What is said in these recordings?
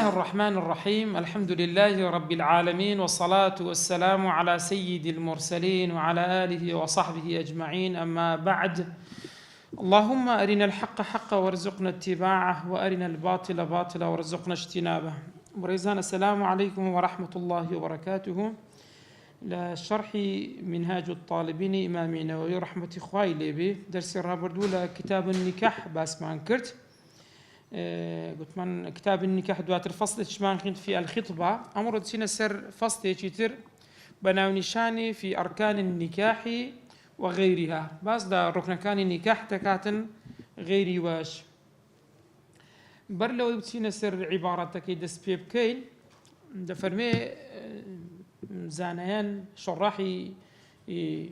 الله الرحمن الرحيم. الحمد لله رب العالمين، والصلاة والسلام على سيد المرسلين وعلى آله وصحبه أجمعين، أما بعد. اللهم أرنا الحق حقا وارزقنا اتباعه، وأرنا الباطل باطلا وارزقنا اجتنابه. بريزان، السلام عليكم ورحمة الله وبركاته. لشرح منهاج الطالبين إمام النووي رحمة إخوائي لبي درس الرابردو لكتاب النكاح باسمان كرت. قلت من كتاب النكاح دوات الفصل تشمان خنت في الخطبة أمر تسين سر فصل يشتر بناو نشاني في أركان النكاح وغيرها، بس دا ركن كان النكاح تكاتن غيري واش برلو يبتسين سر عبارتك دس بيبكين دا فرمي زانيان شراحي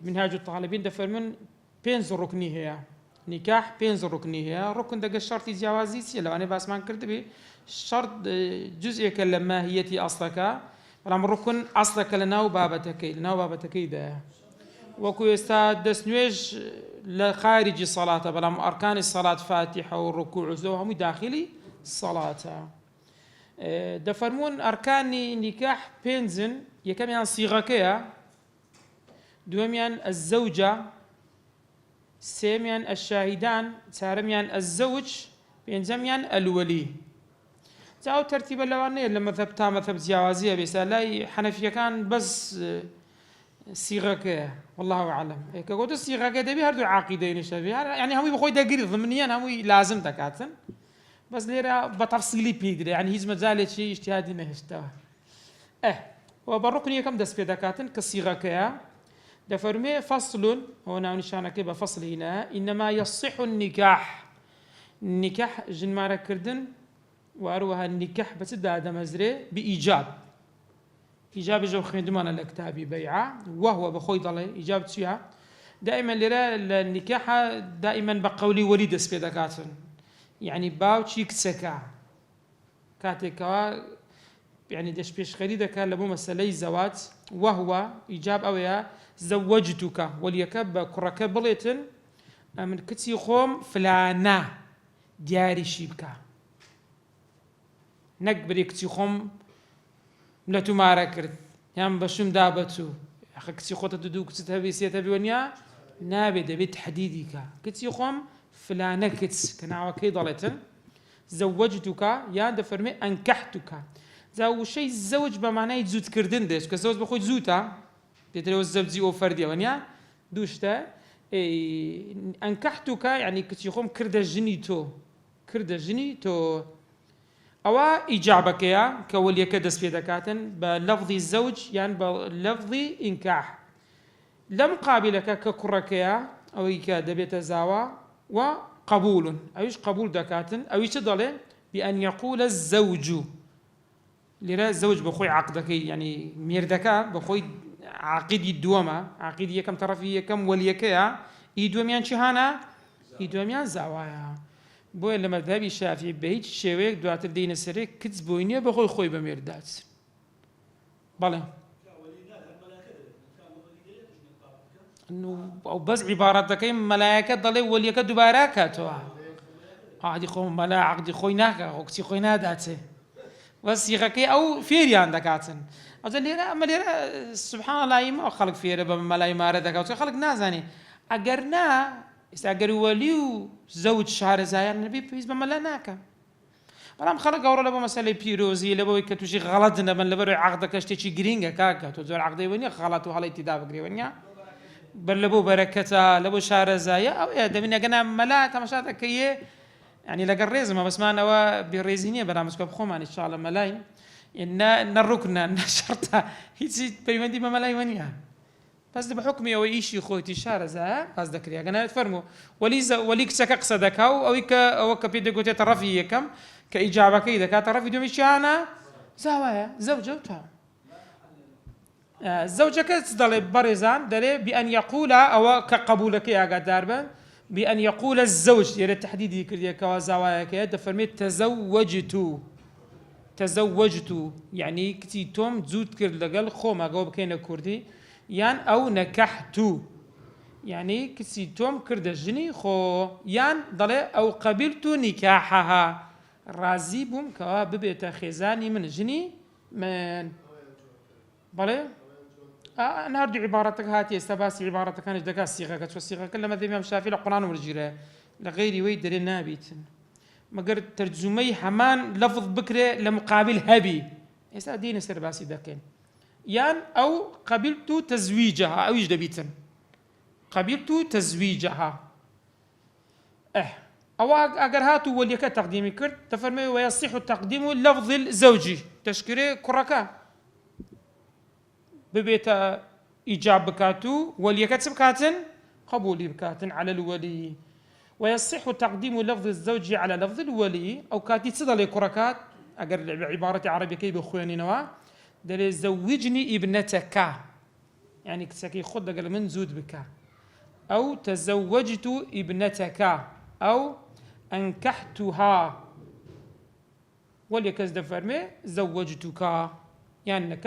منهاج الطالبين دا فرمن بينز ركني هي نكاح بينز ركني هي ركن دق الشرط جوازي سيلا أنا بس ما كرت به شرط جزء كلمة هي أصلك فلما ركن أصلك لنا وبابتك ده وكو يستاد دسنويج لخارج الصلاة بلام أركان الصلاة فاتحة والركوع وزوهم داخلي الصلاة. دفرمون أركان نكاح بينزن يكمل صيغة دوميان الزوجة، سيميان الشاهدان، سارميان الزوج، بينزميان الولي. زاو ترتيب اللوانية لما ثبتها مثب جوازية بيسالاي حنفية كان بس صيغة والله أعلم. كقول الصيغة دبي هردو عقيدين شبيه يعني هم بخوي دقيق ضمنيا هم لازم تكاتن بس ليرا بتفصيلي بيدري يعني هيز مزالة شيء اجتهادي نهشتها. وبركني كم دس بيدكاتن كصيغة كيا دفرمي فصل هنا نشانك بفصل هنا إنما يصح النكاح جن كردن وأروها النكاح بس دا مزري بإيجاب إيجاب جو خدمان الكتابي بيعة وهو بخوي ضلي إيجاب تسيها دائما لرا النكاح دائما بقولي وليد سبيدكاتن يعني باو تشيك سكا كاتكوا يعني دش بيش خريدة كان لبو مسألة زواج وهو إيجاب أويا زوجتك وليكب كرك بليتن من كتي خوم فلانا دياري شيبكا نكبري كتي خوم لا تمارا كرت يام بشم دابتو أخي كتي خوتا تدو كتي تهبي سيتهبي ونيا نابي دبي تحديدك كتي خوم فلانا كتس كناوا كي ضلتن زوجتك يا دفرمي أنكحتك زاو شيء الزوج بمعنى يزود كردن ديش كزوج بخوي زوتا تتلو الزوجي أو فردي ونيا دوشتا أنكحتك يعني كتيخوم كرد جني تو أو إجابك يا كولي كدس في دكاتن بلفظ الزوج يعني بلفظ إنكاح لم قابلك ككرك يا أو كدبيت زاوا وقبول أيش قبول دكاتن أو يشدله بأن يقول الزوج لرا الزوج بخوي عقدك يعني ميردكا بخوي عقيدي الدوما عقيدي كم طرفية كم وليكيا يدوميان شهانا يدوميان زوايا بوي لما ذهبي الشافعي بهيج شويك دوات الدين السري كتبوينيه بخوي خوي بميردات بله انه او بس عباراتك ملائكه ضلي وليكا دوباراكاتوا هادي خو ملا عقدي خويناك وكتي خوينا داتي وصيغة أو فيريان دكاتن أجل ليرا أما ليرا سبحان الله يما خلق فيرا بملاي مارة دكاتن خلق نازاني أجرنا استأجر وليو زوج شهر زاير النبي بيز بملاناك برام خلق أورا لبو مسألة بيروزي لبو يكتوشي غلط نبن لبو عقدك أشتي جرينجا كاكا تزور عقدي ونيا غلط وحلا اتداب جري ونيا بل لبو بركة لبو شهر زاير أو يا دمنا جنا ملا تمشاتك كيه يعني لقريز ما بس ما نوا بالريزينية بلا مسكوب خومان إن شاء الله ملاي إن الركن إن شرطة هيك بيمدي ما ملاي ونيا بس ده بحكمي أو إيشي خويتي شارع زا بس ذكري أنا فرمو وليك سكق صدق أو كبيد قلت ترفيه كم كإجابة كيدا كترفي دوم إشانا زوايا زوجته الزوجة كتصدل برزان دلي بأن يقول أو كقبولك يا قداربا بأن يقول الزوج يعني التحديد يكري كوازاوايا كيدا فرميت تزوجت يعني كتي توم زود كر لقل خوما جواب كينا كردي يان أو نكحت يعني كتي توم كرد الجني خو يان ضل أو قبلت نكاحها ڕازی بووم کەوا ببێتە خێزانی من ژنی من بەڵێ نردوو عیبارەتەکە هاتی ئێستا باسی عیبارەتەکانش دەکات سیغەکە چۆ سیغەکە لە مەذهبی ئیمام شافعی لە قورئان وەرگیرە لە غەیری وەی دەرێ نابیتن مەگەر تەرجمەی هەمان لەفظ بکرێ لە مقابل هەبی ئێستا دینە سەر باسی دەکەین یان ئەو قەبیلت تەزویجەها ئەویش دەبیتن قەبیلت تەزویجەها ئەوە ئەگەر هاتوو وەلیەکە تەقدیمی کرد دەفەرمێ وەیەصیح تەقدیم لەفظ الزەوجی دەشکرێ کوڕەکە ببێتە ئیجاب بکات و وەلیەکە چ بکاتن قبولی بکاتن على الولي ويصح تقديم لفظ الزوج على لفظ الولي أو كاتي تصدى كركات أجر بعبارة عربية كي بخواني نوا دل زوجني ابنتك يعني كسكي خد قال من زود بك أو تزوجت ابنتك أو أنكحتها وليكز دفرمي زوجتك يعني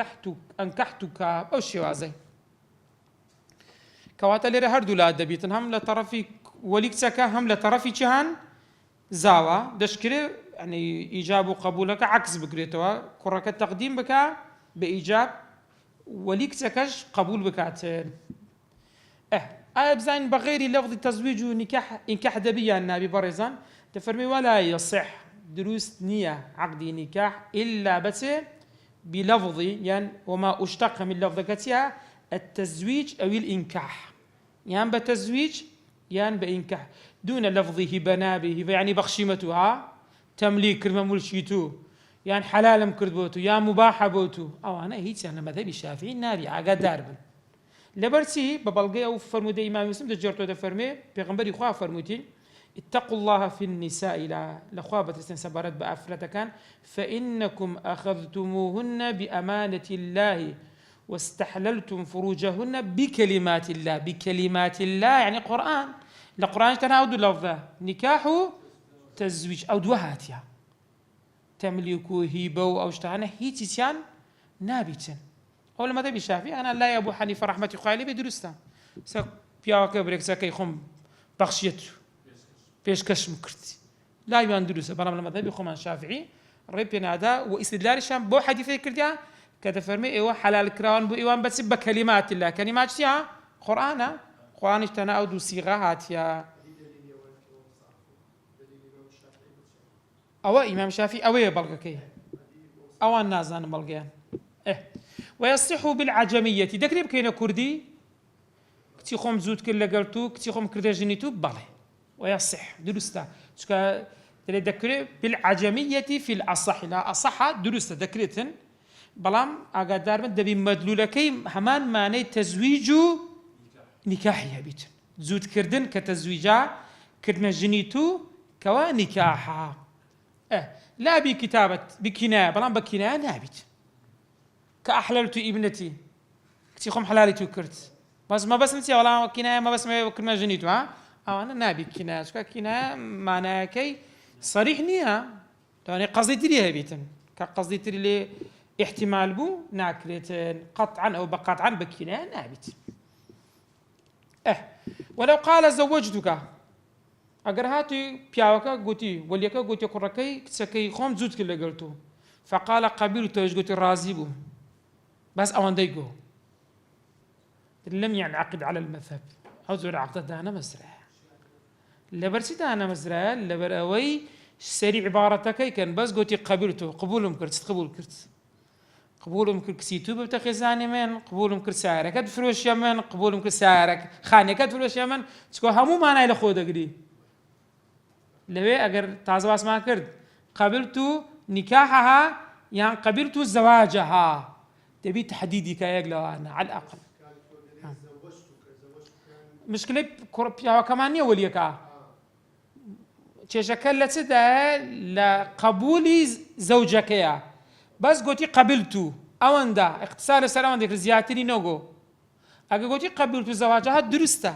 أنكحتك أو شوازي كواتا لێرە هەردوو لا دەبیتن هەم لە تەرەفی وەلی کچەکە هەم لە تەرەفی جیهان زاوە دەشکرێ ینی ئیجاب و قبولەکە عکس بگرێتەوە کوڕەکە تەقدیم بکە بە ئیجاب وەلی کچەکەش قبول بکاتن ئایا بزانین بە غەیری لەفظی تەزویج و ئینکاح دەبی یان نابی بەڕێزان دەفەرمێ وەلا یەصح دروست نییە عەقدی نیکاح ئیلا بەچێ بلفظی یان وما اشتق من لفظەکە چیە التزويج أو الإنكاح يعني بتزويج يعني بإنكاح دون لفظه بنابه يعني بخشمتها تمليك كرمة ملشيتو يعني حلال مكردبوتو يا مباح بوتو أو أنا هيك أنا مذهبي الشافعي نابي عقد داربن لبرسي ببلغي أو فرمودي إمام مسلم دجرتو دفرمي بيغمبري خواه فرموتي اتقوا الله في النساء لخواه بتستنسبرت بأفرتكان فإنكم أخذتموهن بأمانة الله واستحللتم فروجهن بكلمات الله يعني قرآن القرآن تناود لفظه نكاح تزويج أو دوهاتيا تملكو هيبو أو اشتهانا هيتيان نابتن أول ما ذهب الشافعي أنا لا يا أبو حنيفة رحمة الله عليه بدرسته بياك بريك سكي خم بخشيته بيشكش مكرتي لا يبان درسه برام لما ذهب خم الشافعي ربنا هذا واستدلال الشام بو حديثي كرديا كذا فرمي إيوه حلال كراون بو إيوان بس بكلمات الله كلمات شيا قرآن اشتنا أو دو صيغات يا أو إمام الشافعي أو يبلغكي أو النازان بلغيان ويصح بالعجمية دكريب كينا كردي كتي خوم زود كلا قلتو كتي خوم كردا جنيتو بالي ويصح درستا شكا دكريب بالعجمية في الأصح لا أصح درستا دكريتن بەڵام ئاگادارمە دەبی مەدلولەکەی هەمان مانەی تەزویج و نیکاحی هەبیتن زودکردن کە تەزویجا کردنە ژنیت و کەوا نیکاحا لا بکتابەت بکینایە بەڵام بە کینایە نابیت کە ئەحلەلت ئیبنەتی کچی خۆم حەلالی تو کرد بەس مەبەستم چییە وەڵام کینایە مەبەستمە کردنە ژنیت ها ئەوانە نابی کینایە چکە کینایە مانایەکەی صریح نییە دەوانێت قەزی تری هەبیتن کە قەزی تری لێ احتمال بو ناكريتن قطعا أو بقطعا بكينا نابت ولو قال زوجتك أجر هاتي بياوكا قوتي وليكا قوتي قركي كسكي خوم زود كلا قلتو فقال قبيلته ايش قلت الرازي بو بس أوان ديقو لم ينعقد على المذهب حضور عقد دانا مزرعة لبرسي دانا مزرعة لبراوي سري عبارتك كان بس قلت قبيلته قبولهم كرت قبول كرت قبولهم كرت كسيتو بتخزاني من قبولهم كرت سعرك فلوس يمن قبولهم كرت سعرك خانك فلوس يمن تكو همو ما نايل خود أجري لوي أجر تعزواس ما كرت قبلتو نكاحها يعني قبلتو زواجها تبي تحديدي كايقلا أنا على الأقل مشكلة كوربيا كمان يوليكا تشكلت سدا لقبولي زوجك يا بس قلتي قبلتو أوندا اختصار السلام عندك زياتني نوجو أجا قلتي قبلتو زواجها درسته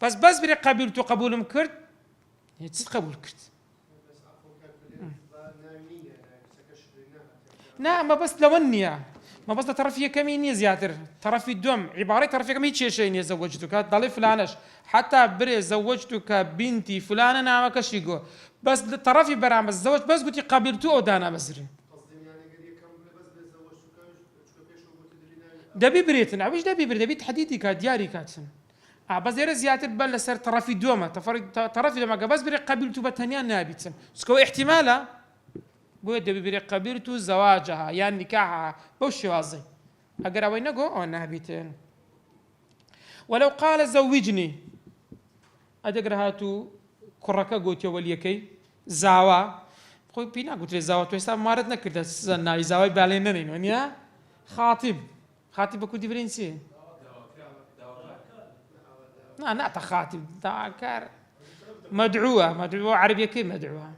بس بري قبلتو قبولهم كرت هي قبول كرت نعم بس لو النية ما بس طرفية كمين زياتر طرفي الدم عبارة طرفية كمين شيء زوجتك ضلي فلانش حتى بري زوجتك بنتي فلانة نعمك شيء بس طرفي برام الزوج بس قلت قابلته أدانا بسري دبي بريتنا عويش دبي بري دبي تحديدي كدياري كاتسن بس يرى زياتر بل سر طرفي دوما طرفي دوما بس بري قابلته بتنيا نابتسن سكو احتمالا بويد ببري قبيلته زواجها يعني نكاحها بوش وازي أقرأ وينقو أو نهبيتين ولو قال زوجني أدقر هاتو كركا قوتي وليكي زاوا خوي بينا قلت لي زاوا تويسا ماردنا كده سنة زاوا بالينا نينونيا خاطب كودي فرنسي لا تخاطب تاكر مدعوة عربية كي مدعوة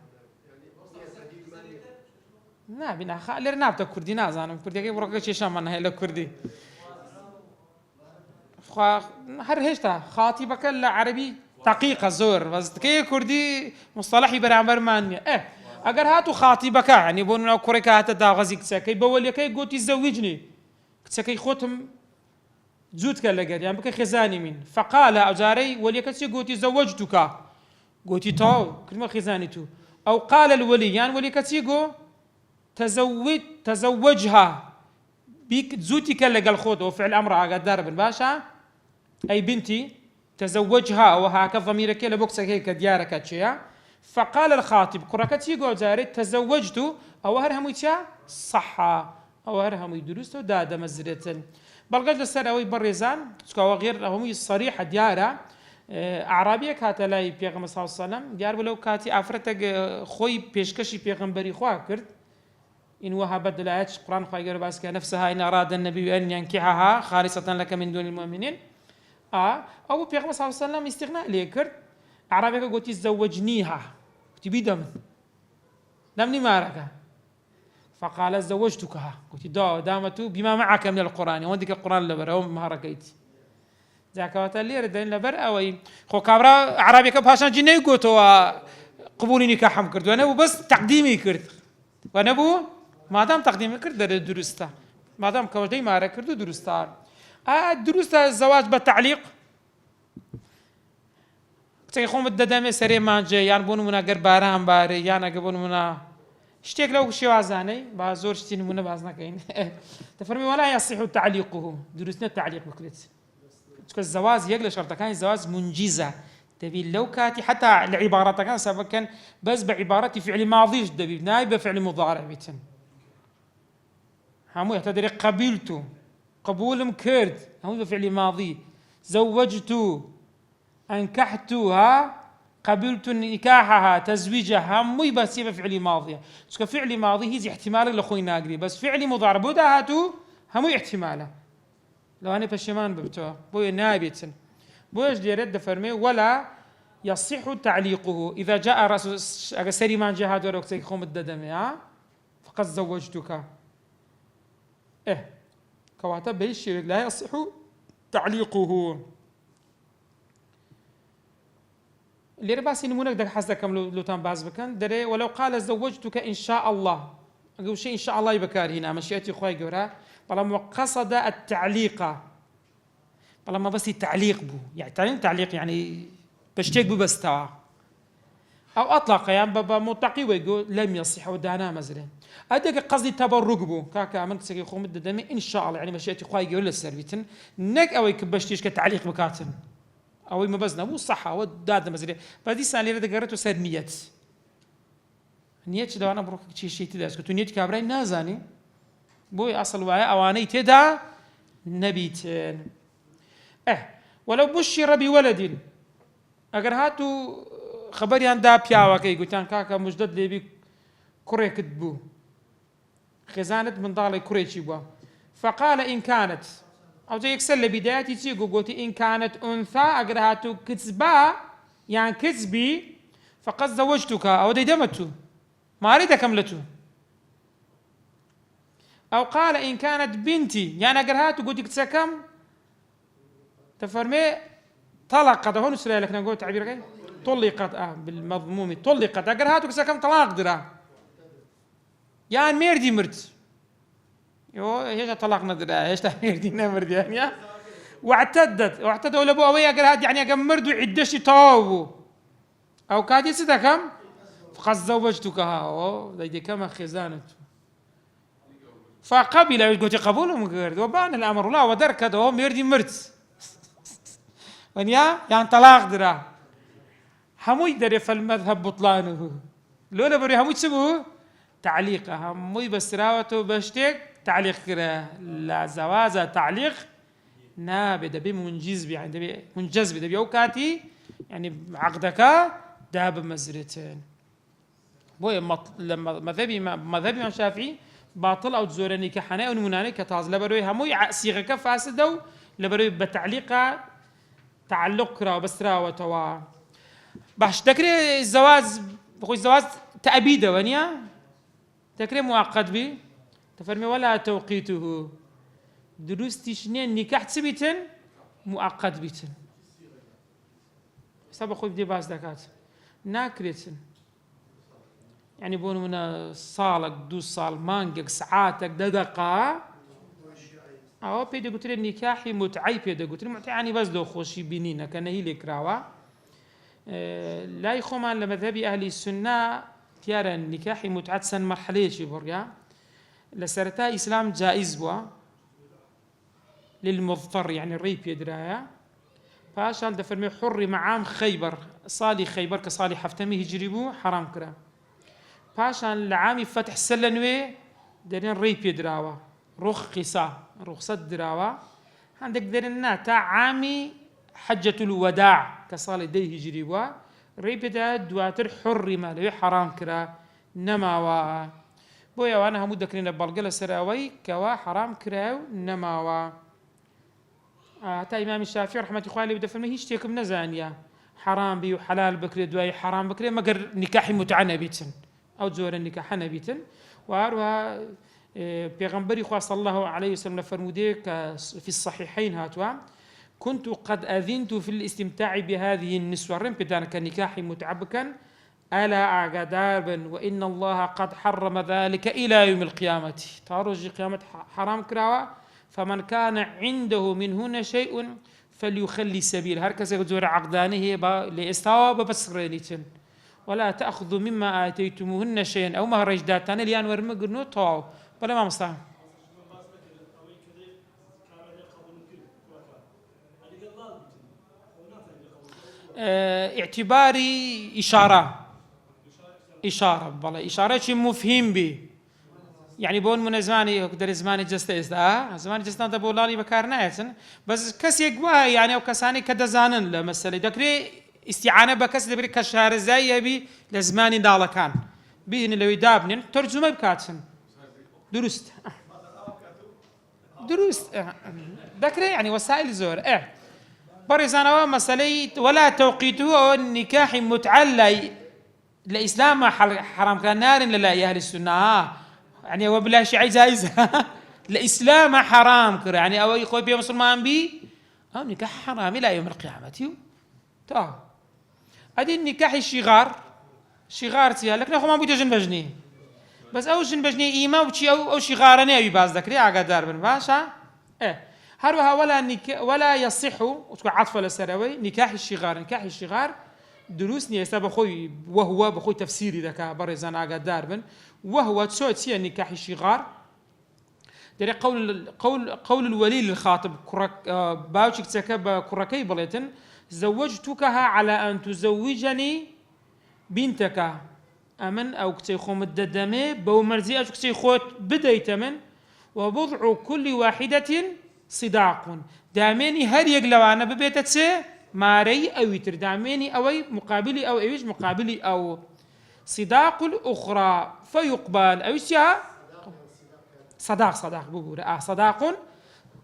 نا بنا لير نابتا كردي نازانم كردي كي بروك شي شامن هي لكردي هر هشتا خاطبك العربي دقيقة زور بس كي كردي مصطلحي برامبر مانيا اگر هاتو خاطبك يعني بون كوريكا هاتا دا غزيك سكي بولي كي قوتي زوجني سكي خوتم زود كلا قال يعني بك خزاني من فقال أجاري ولي كسي قوتي زوجتك قوتي تو كلمة خزاني تو أو قال الولي يعني ولي كسي قو تزوجها بيك زوتي كلا قال خود وفعل أمر قال دارب باشا أي بنتي تزوجها وهاك ضميرك كلا بوكسك هيك ديارك أشياء فقال الخاطب كركتي قو جاري تزوجت أو هرهم يتشا صحة أو هرهم يدرسوا دادا مزرة بلغج السر أوي بريزان سكوا غير هم صريحة ديارة أعرابية كاتلاي بيغمبر صلى الله عليه وسلم ديار ولو كاتي أفرتك خوي بيشكشي بيغمبري خوا كرد إن وهبت الآيات القرآن خوا يقول بس نفسها إن أراد النبي أن ينكحها خالصة لك من دون المؤمنين أو بيغمبر صلى الله عليه وسلم استغناء ليه كرد أعرابية قلت زوجنيها تبي دمني ماركه فقال زوجتكها قلت دامتو بما معك من القرآن وندك القرآن لبر أو مهركيتي ذاك وتلي ردين لبر أوي خو كابرا عربي كبهاشان جنيه قوتوا قبولي نكاحهم كرد وأنا بس تقديمي كرد وأنا بو ما دام تقديمي كرد درسته ما دام كوجدي ما كرد درسته درسته الزواج بالتعليق تيخون بالددامي سري مانجي يعني بونو منا قرباران باري يعني قبونو منا اشتيك لو شوازاني بازور شتين منا بازنا كاين تفرمي ولا يصح تعليقه درسنا التعليق بكريت الزواج يقل شرطه كان الزواج منجزه تبي لو كاتي حتى العبارات كان سبب كان بس بعبارتي فعل ماضي دبي نايبه فعل مضارع بيتن همو يعتبر قبلت قبول مكرد همو بفعل ماضي زوجت انكحتها قبلت نكاحها تزويجها مو بس بفعل ماضي بس فعل ماضي هي احتمال لخوي ناقري بس فعل مضارع بداهاتو همو احتماله لو انا بشمان ببتوه بو نابتن بوش ديرد فرمي ولا يصح تعليقه اذا جاء رسول سري ما جاء هذا وقت يخوم الددمي فقد زوجتك كواتب بيش لا يصح تعليقه اللي رباسي نمونك دك حزكم لو تام باز بكن دري ولو قال زوجتك ان شاء الله اقول شيء ان شاء الله يبكار هنا مشيتي خويا قورا بلا قصد التعليق بلا ما بس التعليق بو يعني تعليق يعني بشتيك بو بس توا او اطلق يعني بابا متقي ويقول لم يصح ودانا مزرين ادك قصدي تبرك بو كاكا من تسقي خو مد دمي ان شاء الله يعني مشيتي خويا قول السيرفيتن نك او كبشتيش كتعليق بكاتن او ما بزنا مو صح او داد مزرين فدي سالي رد قرته سر نيت لو انا بروك شي تداس كنت نيت كابراي نازاني بوي اصل وعي اواني تدا نبيتين ولو بشر بولد اگر هاتو خبري عن بياوا كي قلتان كاكا مجدد لي بي كوري كتبو خزانة من ضالي كوري تشيبوا فقال إن كانت أو زي يكسل بدايتي تيجو قلتي إن كانت أنثى اگر هاتو كتبا يعني كتبي فقد زوجتك أو دي دمتو ما أريد كملته أو قال إن كانت بنتي يعني اگر هاتو قلتي كتسكم تفرمي طلقت هون سري لك نقول تعبير غير طلقت بالمضموم طلقت اگر هاتو كسكم طلاق درا يعني ميردي مرت هێشتا تەلاق نەدرا هێشتا مێردی نەمردیانە واعتدوا لە بۆ ئەوەی ئەگەر هات یعنی ئەگەر مرد و عیددەشی تەواو بوو ئەو کاتی چ دەکەم فقط زەوەجتوکەها دەیکەمە خێزانت فقبل قلت قبولهم قرد وبان الامر لا ودركت هو ميردي مرت ونيا يعني طلاق درا هموي دري فالمذهب بطلانه لولا بري هموي تسبوه تعليقه هموي بسراوته بشتك تعليق كره لا زواز تعليق نابد بمنجز يعني منجز بدبي اوكاتي يعني عقدك داب مزرتين بوي لما مذهبي الشافعي باطل او تزور نكاحنا او نموناني كتاز لبروي هموي صيغه فاسده لبروي بتعليقه تعلق كرا وبسرا وتوا باش تكري الزواج بخوي الزواج تأبيده ونيا تكري مؤقت بي تفرمي ولا توقيته دروستي شنين نكاح تثبتن مؤقت بيتن حساب خوي بدي باس دكات ناكريتن يعني بون من صالك دو صال مانجك ساعاتك دقيقة أو بيدا قلت لي نكاحي متعي بيدا قلت لي متعي يعني بس دو خوشي بينينا كان هي اللي كراوا لا يخومان لمذهبي أهل السنة تيارا نكاحي متعة سن مرحلة شي بريا لسرتا إسلام جائز بوا للمضطر يعني الريب يدرايا فاشال دفرمي حري معام خيبر صالي خيبر كصالي حفتمي هجريبو حرام كرا پاشان لعامی فتح سلنوی درین ریپی دراوا رخصت دراوا عندك درنا تا عامي حجة الوداع كصال دي هجري وا ريبي دا دواتر حرمة لو حرام كرا نماوا بويا وانا همو دكرين بالقلة سراوي كوا حرام كراو نماوا تا إمام الشافعي رحمة الله عليه بدفن ما هيش تيكم نزانيا حرام بي وحلال بكري دواي حرام بكري مقر نكاحي متعنى بيتن أو زور النكاح نبيتن وأروها بيغمبري خواه صلى الله عليه وسلم فرموديك في الصحيحين هاتوا كنت قد أذنت في الاستمتاع بهذه النسوة رم بدانا كنكاح متعبكا ألا أعقداربا وإن الله قد حرم ذلك إلى يوم القيامة تارج قيامة حرام كراوة فمن كان عنده منهن شيء فليخلي سبيل هركز زور عقدانه لإستوى ببصرينيتن ولا تأخذوا مما آتيتموهن شيئا أو مهر إجدادتان ليان ورمقنو طاو بلا ما مصطفى اعتباري إشارة بلا إشارة شيء مفهوم به يعني بون من زماني قدر زماني جستيس زماني جستان تبولاني بكارنايتن بس كسي جوا يعني أو كساني كدزانن لمسألة دكري استعانة بكس دبري كشهر زي يبي لزماني دالا كان بين لو يدابنين ترجمة بكاتن درست ذكري يعني وسائل زور برزانا مسألة ولا توقيته أو النكاح متعلي الإسلام حرام كان نار لا يا أهل السنة يعني وبلا شيء جائز الإسلام حرام كره يعني أو يخوي بيه مسلمان بي أو نكاح حرام إلى يوم القيامة تا هذه النكاح شغار تيا لكن أخو ما بيجي جن بجني بس أو جن بجني إيما وشي أو شغارني أبي باز ذكري عقدار بن باشا هروها ولا يصح وتكون عطف للسراوي نكاح الشغار دروسني يسبب أخوي وهو بخوي تفسيري ذاك برزان عقدار بن وهو تسوي نكاح الشغار دري قول الولي للخاطب باوشك تكب كركي بليتن زوجتكها على أن تزوجني بنتك أمن أو كتيخوم الددمي بومرزي أو كتيخوت بديت من وبضع كل واحدة صداق داميني هر يقلوانا ببيتت ماري أو يتر داميني أوي مقابلي أو إيش مقابلي أو صداق الأخرى فيقبل أو يسيها صداق بقول صداق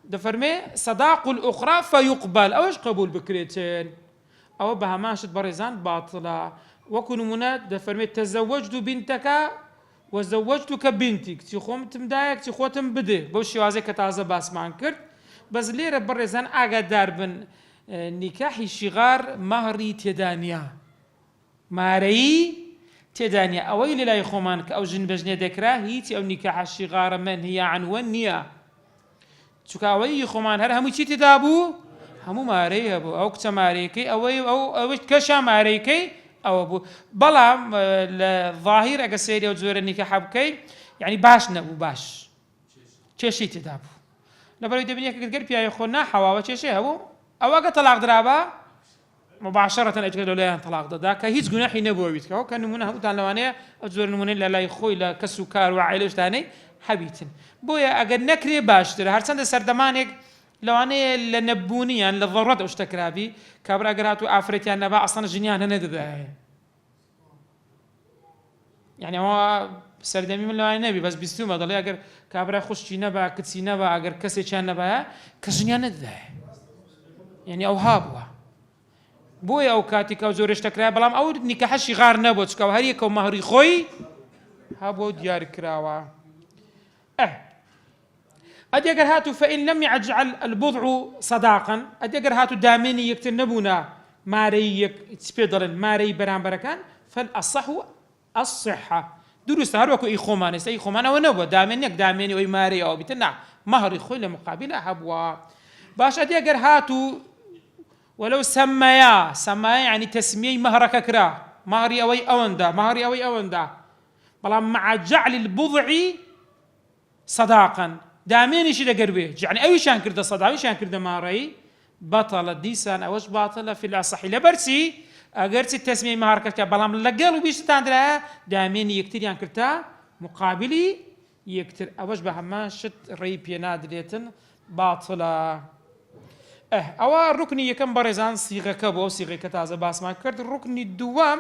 دفرمي صداق الأخرى فيقبل أوش قبول بكريتين أو بها ماشت بريزان باطلة وكن مناد دفرمي تزوجت بنتك وزوجتك بنتك تخوم تمدايك تخوتم بده بوشي وازي كتازة باس مانكرت بس ليه بريزان أقدر بن نكاح الشغار مهري تدانيا ماري تێدانە ئەوەی لە لای خۆمان کە ئەو ژن بەژنێ دەکرا هیچ ئەو نیکاحە شیغارە منهیە عنوە نییە، چونکە ئەوەی خۆمان هەر هەمووی چی تێدا بوو؟ هەموو مارەی هەبوو، ئەو کچە مارەیەکەی ئەوەی کەشە مارەیەکەی ئەوە بوو. بەڵام لە ظاهیر ئەگە سەیری ئەو جۆرە نیکاح بکەی یعنی باش نەبوو، باش کێشەی تێدا بوو. لەبەرەوەی دەبینی کە گەر پیاوی خۆ ناحەواوە کێشەی هەبوو، ئەوە کە تەلاق درابە مباشرة ئەجێ لەلایەن تەلاق دەدا کە هیچ گوناحی نەبووە بیتکەوە، کە نمونە هەمووتان لەوانەیە ئەو جۆرە نمونەی لە لای خۆی لە کەس و کار و عائیلە شتانەی هەبیتن. بۆیە ئەگەر نەکرێ باشترە، هەرچەندە سەردەمانێک لەوانەیە لە نەبوونیان لە ضرورەت ئەو شتە کرابی، کابرا ئەگەر هاتوو ئافرەتیان نەبا ئەسڵەن ژنیان هەنە دەدایە. یعنی ئەوە سەردەمی من لەوانەیە نەبی، بەس بیستومە دەڵێ ئەگەر کابرا خوشتی نەبا کچی نەبا ئەگەر کەسێکیان نەبایە کە ژنیان نەدەدایە. یعنی ئەو هابووە. بۆیە ئەو کاتێک ئەو زۆرش تەکرای، بەڵام ئەو نیکاحە شیغار نەبووە، چکە هەر یەکە و مەهری خۆی هەبوو دیاری کراوە. ئەدی ئەگەر هاتوو فەئین لەم یەجعل البضع صداقا، ئەدی ئەگەر هاتوو دامێنی یەکتر نەبوونا مارەی یەک چ پێ دەڵێن مارەی بەرامبەرەکان، فالأصح الصحة، دروستە هەروەکو ئەی خۆمان ئێستا ئەی خۆمان ئەوە نەبووە دامێن یەک دامێنی ئەوی مارەی ئەوە بیتە، نا مەهری خۆی لە مقابلە هەبووە. باش ئەدی ئەگەر هاتوو ولو سميا يعني تسمية مهرك كرا مهري أوي أوندا مهري أوي أوندا، بلا مع جعل البضع صداقا دامين شي دقربه، يعني أي شان كرده صداقة أي شان كرده مهري بطل ديسان أوش باطلة في الأصح لبرسي أجرت التسمية مهرك بلا لقالوا بيش تاندرا دامين يكتر يعني كرتا مقابلي يكتر أوش بهما شت ريب ينادريتن باطلة. ئەوە ڕوکنی یەکەم بەڕێزان سیغەکە بۆ سیغەکە تازە باسمان کرد. ڕوکنی دووەم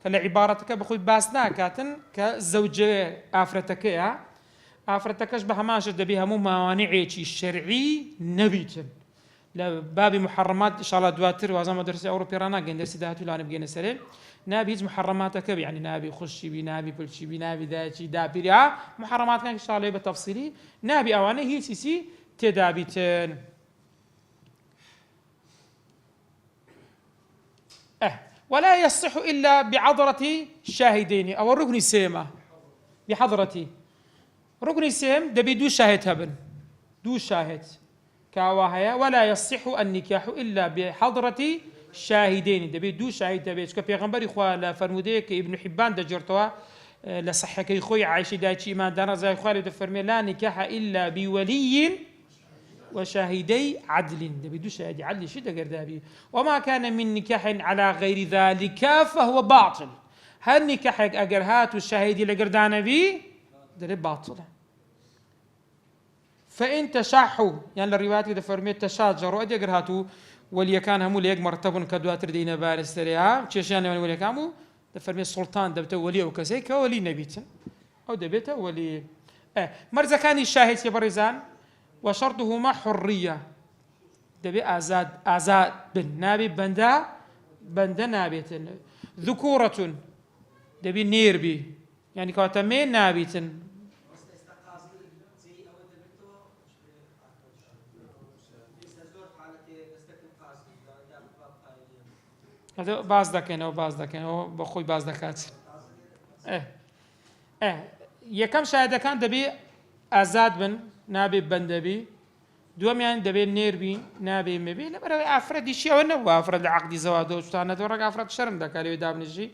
کە لە عیبارەتەکە بەخۆی باس ناکاتن کە زەوجە ئافرەتەکەیە، ئافرەتەکەش بە هەماشت دەبێ هەموو ماوانعێکی شەرعی نەبیتن. لە بابی محرمات ئینشاڵڵا دواتر وازانمە دەرسی ئەوڕۆپی ڕاناگەین، دەرسی داهاتوو لانە بگەینە سەرێ، نابی هیچ محرماتەکە بی، یعنی نابی خوشی بی، نابی پلچی بی، نابی دایکی داپیری، محرماتەکان ئینشاڵڵا بە تەفسیلی نابی ئەوانە هیچی تێدا بیتن. ولا يصح إلا بعذرة شاهدين، أو الركن السيمة بحضرتي ركن السيم دبي دو شاهد هبن، دو شاهد كواهيا، ولا يصح النكاح إلا بحضرة شاهدين، دبي دو شاهد دبي كبيغمبر إخوة لفرموديك ابن حبان دجرتوا لصحك إخوي عايشة دايتشي إيمان دانا زي إخوة فرمي لا نكاح إلا بولي وشاهدي عدل، دبي دو شاهدي عدل شدة قردابي، وما كان من نكاح على غير ذلك فهو باطل. هل نكاحك أجر هات والشاهدي لقردانا بي ده باطل. فإن تشاحوا يعني الروايات إذا فرميت تشاجروا أدي أجر هاتوا ولي كان همو ليك مرتب كدواتر دينا بارستريها تشيشان ولي كامو ده فرميت السلطان دبته ولي وكسيك ولي نبيتن أو دبته ولي مرزا كان الشاهد في بريزان وشرطه ما حرية، دبي آزاد بن نابي بندا نابيتن، ذكورة دبي نيربي يعني كواتمين نابيتن، هذا باز دكين أو بخوي باز دكات. يكم شاهد كان دبي آزاد بن نابي بندبي دوميان دبي نيربي نابي مبي لبرا افراد شي او نو افراد عقد زواج وشتانه دورك افراد شرم دكاري دابن شي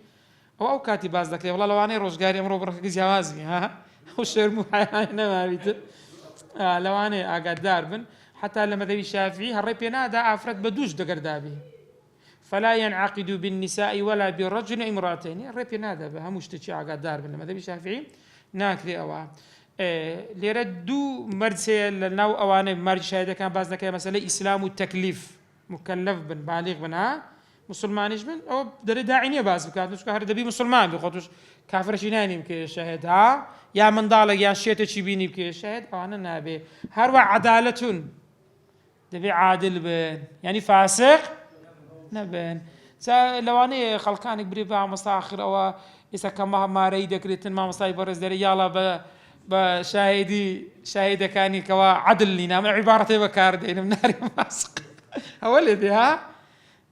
او كاتي باز دك والله لو اني روزغاري امرو برك جوازي ها وشرمو حيانا ما بيت لو اني اقدار بن حتى لما ذي الشافعي هالريبينا دا افراد بدوش دقردابي فلا ينعقد بالنساء ولا بالرجل امراتين، الريبينا دا بها مشتشي اقدار بن لما ذي الشافعي ناكري او لێرە دوو مەرجێ لە ناو ئەوانەی مەرج شایدەکان باز دەکەی مەسەلەی ئیسلام و تەکلیف مکەلەف بن بالغ بن ها مسلمانیش بن ئەو دەرێ داعی نییە باز بکات چونکە هەر دەبی مسلمان بی خۆتوش کافرەشی نانی بکەوێ شاهد ها یا منداڵێک یان شێتێکی بینی بکەوێ شاهد ئەوانە نابێ. هەروە عەدالەتون دەبێ عادل بن یعنی فاسق نەبن. لەوانەیە خەڵکانێک بری بە مامۆستا ئاخر ئەوە ئێستا کە مارەی دەکرێتن مامۆستای بەڕێز دەرێ یاڵا بە شاهدەکانی کەوا عەدل نین ئەمە عیبارەتێ بەکاردێنم ناری فاسق ئەوە لێ دێ ها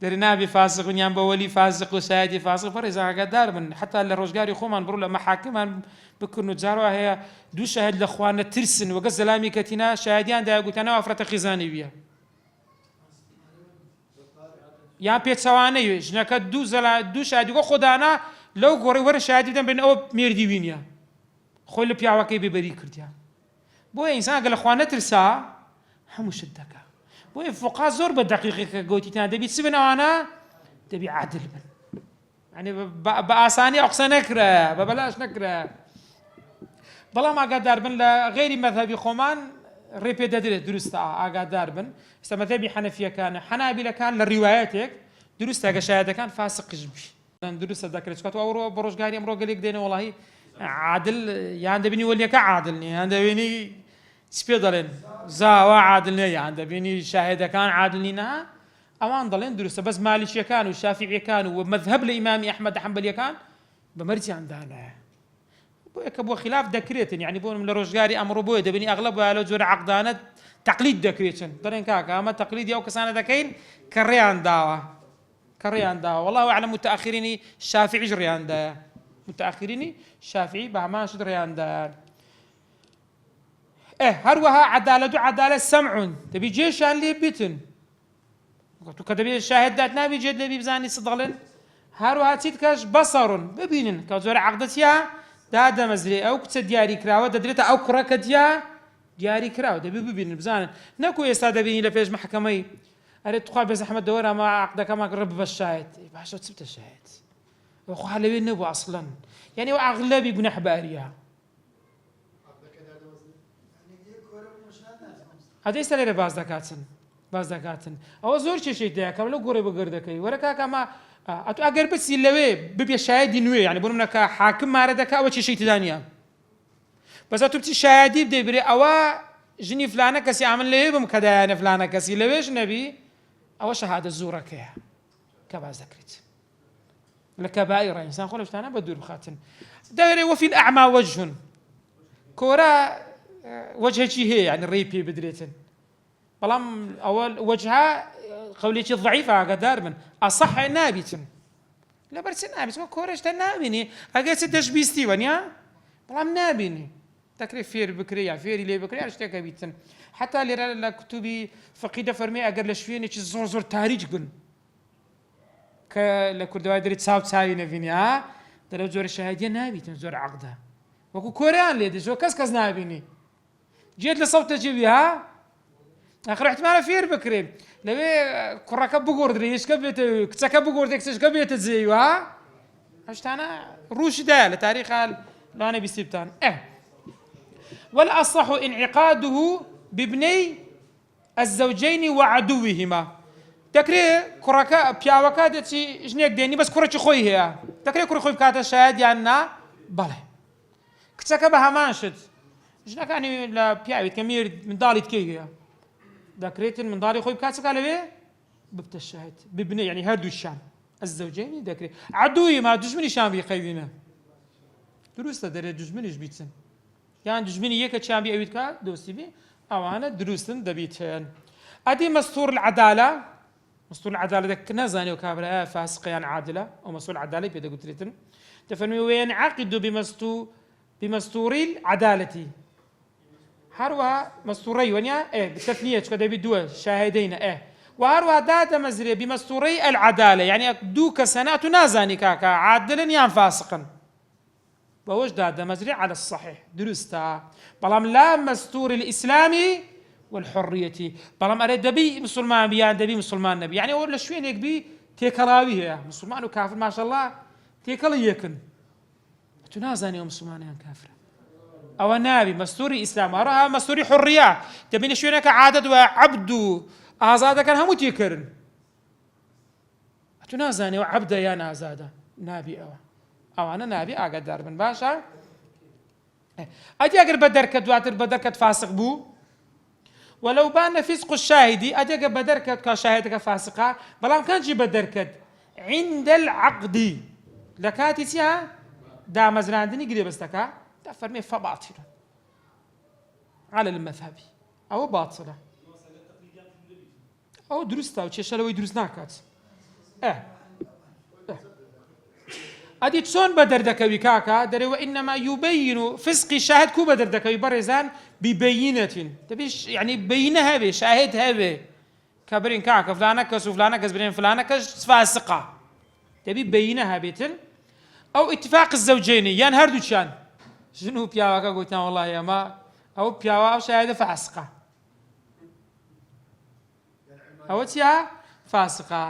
دەری نابێ فاسق ونیان بە وەلی فاسق و شایدی فاسق بەڕێز ئاگادار بن حتا لە ڕۆژگاری خۆمان بڕۆ لە مەحاکمان بکردن و جاروا هەیە دوو شاهد لە خوا نەترسن وەگە زەلامی کەتینا شایدیان دایگوتانەوە ئافرەتە خیزانی بیە یان پێچەوانەی ژنەکە دوو شایدی گۆ خۆدانا لەو گۆڕی وەرە شایدی بدەن بێن ئەوە مێردی وینیە خۆی لە پیاوەکەی بێبەری کردیان بۆیە ئینسان ئەگە لە خوا نەترسا هەموو شت دەکا بۆیە فوقا زۆر بە دەقیقێکە گوتیتان دەبی چ بن ئەوانە دەبی عادل بن یعنی بە ئاسانی ئەو قسە نەکرا بە بەلاش نەکرا بەڵام ئاگادار بن لە غەیری مەذهەبی خۆمان ڕێپێ دەدرێت دروستە ئاگادار بن ئێستا مەذهەبی حەنەفیەکانە حەنابیلەکان لە ڕیوایەتێک دروستە ئەگە شایەتەکان فاسقش بی دروستە دەکرێت چکات ئەوڕۆ بە ڕۆژگاری ئەمڕۆ گەلێک دێنە وەڵاهی عادل یان دەبینی وەلیەکە عادل نییە یان دەبینی چ پێ دەڵێن زاوا عادل نییە یان دەبینی شاهێدەکان عادل نینە ئەوان دەڵێن دروستە بەس مالیکیەکان و شافعیەکان و مەذهەب لە ئیمامی ئەحمەد حەمبەلیەکان بە مەرجیان دانایە بۆیە کە بۆ خلاف دەکرێتن یعنی بۆ لە ڕۆژگاری ئەمڕۆ بۆیە دەبینی ئەغلب وایە لە جۆرە عەقدانە تەقلید دەکرێتن دەڵێن کاکە ئەمە تەقلیدی ئەو کەسانە دەکەین کە ڕێیان داوە والله أعلم متأخريني شافعي جريان دا متأخريني شافعي بهمان شد ريان دا هروها عدالة سمع تبي جيشان لي بيتن وكتبي الشاهد دات نبي جد لبي بزاني صدغلن هروها تيتكاش بصر ببينن كزور عقدتيا دادا مزري أو كت دياري كراوة ددريتا أو كراكديا دياري كراوة دبي ببينن بزانن نكو يستاد بيني لفيش محكمي أريد تقال بس أحمد دورة ما عقدك ما قرب بالشاهد باشا تسبت الشاهد وخو حلوي النبو أصلا يعني وأغلبي جناح باريها هذا يستلي باز دكاتن أو زور شيء ده كم لو قريب بقردكي وركا كما أتو أقرب بس يلوي ببي شاهد ينوي يعني بقولنا كحاكم ما ردك أو شيء تدانيا بس أتو بتي شاهدي بدي بري أو جني فلانة كسي عمل ليه بمكدان فلانة كسي لويش نبي أو شهادة زورة كيا كباز ذكرت لكبائر إنسان خلف تانا بدور بخاتن دغري وفي الأعمى وجه كورا وجه شيء هي يعني الريبي بدريتن بلام أول وجهها قوليتي ضعيفة قدار من أصح نابتن لا برس نابت ما كورش تنابيني أجلس تشبيستي ونيا بلام نابيني تكري فير بكريا فيري لي بكريا اشتكى بيتن حتى اللي لكتبي فقيدة فرمي أجر لشفيني شيء زور تاريخ بن كلكردوي دريت ساوي نفيني درو زور الشهادية نابيتن زور عقدها وكو كوريان ليدي زور كاس نابيني جيت لصوت تجيبها آخر احتمال فير بكري لبي كراكب بقورد ريش كبيت كتسكب بقورد كتش كبيت تزيوا أنا روش ده لتاريخ لا أنا بيستبتان والأصح انعقاده بابني الزوجين وعدوهما تكري كراكا بياوكا دتي جنيك ديني بس كرة خوي هي تكري كرة خوي بكاتا شاهد يانا بله كتسكب هامانشد جنا كاني لا بياوي كمير من دالي تكي هي ذكريتن من دالي خوي بكاتا قال لي ببت الشاهد بابني يعني هادو الشام الزوجين ذكري عدوي ما دجمني شام بيقيدينا دروسته دري دجمنيش بيتسن يعني دجمني يك تشامبي أبيتك دوستي بي أو أنا دروسن دبيتين أدي مستور العدالة ده كنزاني وكابرة فاسق يعني عادلة أو مستور العدالة بيدا قلت لتن تفهمي وينعقد بمستور العدالة هروا مستوري ونيا بالتثنية كده بدو شاهدين وهروا داتا مزري بمستوري العدالة يعني دوك سنة نازاني كاكا عادلا يعني فاسقا بوش دادا مزري على الصحيح درستا بلام لا مستور الإسلامي والحرية بلام أريد دبي مسلمان بيان دبي مسلمان نبي يعني ولا شوين هيك بي تيكلاوي مسلمان وكافر ما شاء الله تيكل يكن تنازعني ومسلمان يعني كافر أو نبي مستوري إسلام أراها مستوري حرية تبين شوينك عادة وعبد آزادا كان هم تيكرن تنازعني وعبد يا نازادا نبي أو أنا نبي أقدر من باشا أجي أقرب بدركة دواتر بدركة فاسق بو ولو بان فسق الشاهدي أجي أقرب بدركة كشاهدك فاسقة بلام كان جي بدركة عند العقد لكاتي سيها دا مزراندني قريب استكا دا فرمي فباطل على المذهبي أو باطلة أو درستا وشي شلوي درس ناكات ئەدی چۆن بە دەردەکەوی کاکە دەرێ وإنما يبين فسقی شاهد کو بە دەردەکەوی بەڕێزان ببەیینەتین دەبێ یعنی بەینە هەبێ شاهد هەبێ کە برین کاکە فلانە کەس و فلانە کەس برێن فلانە کەس فاسقە دەبی بەینە هەبێتن ئەو اتفاق الزەوجەینی یان هەردووچیان ژن و پیاوەکە گوتیان وەڵڵی ئەمە ئەو پیاوە ئەو شایدە فاسقە ئەوە چیە فاسقە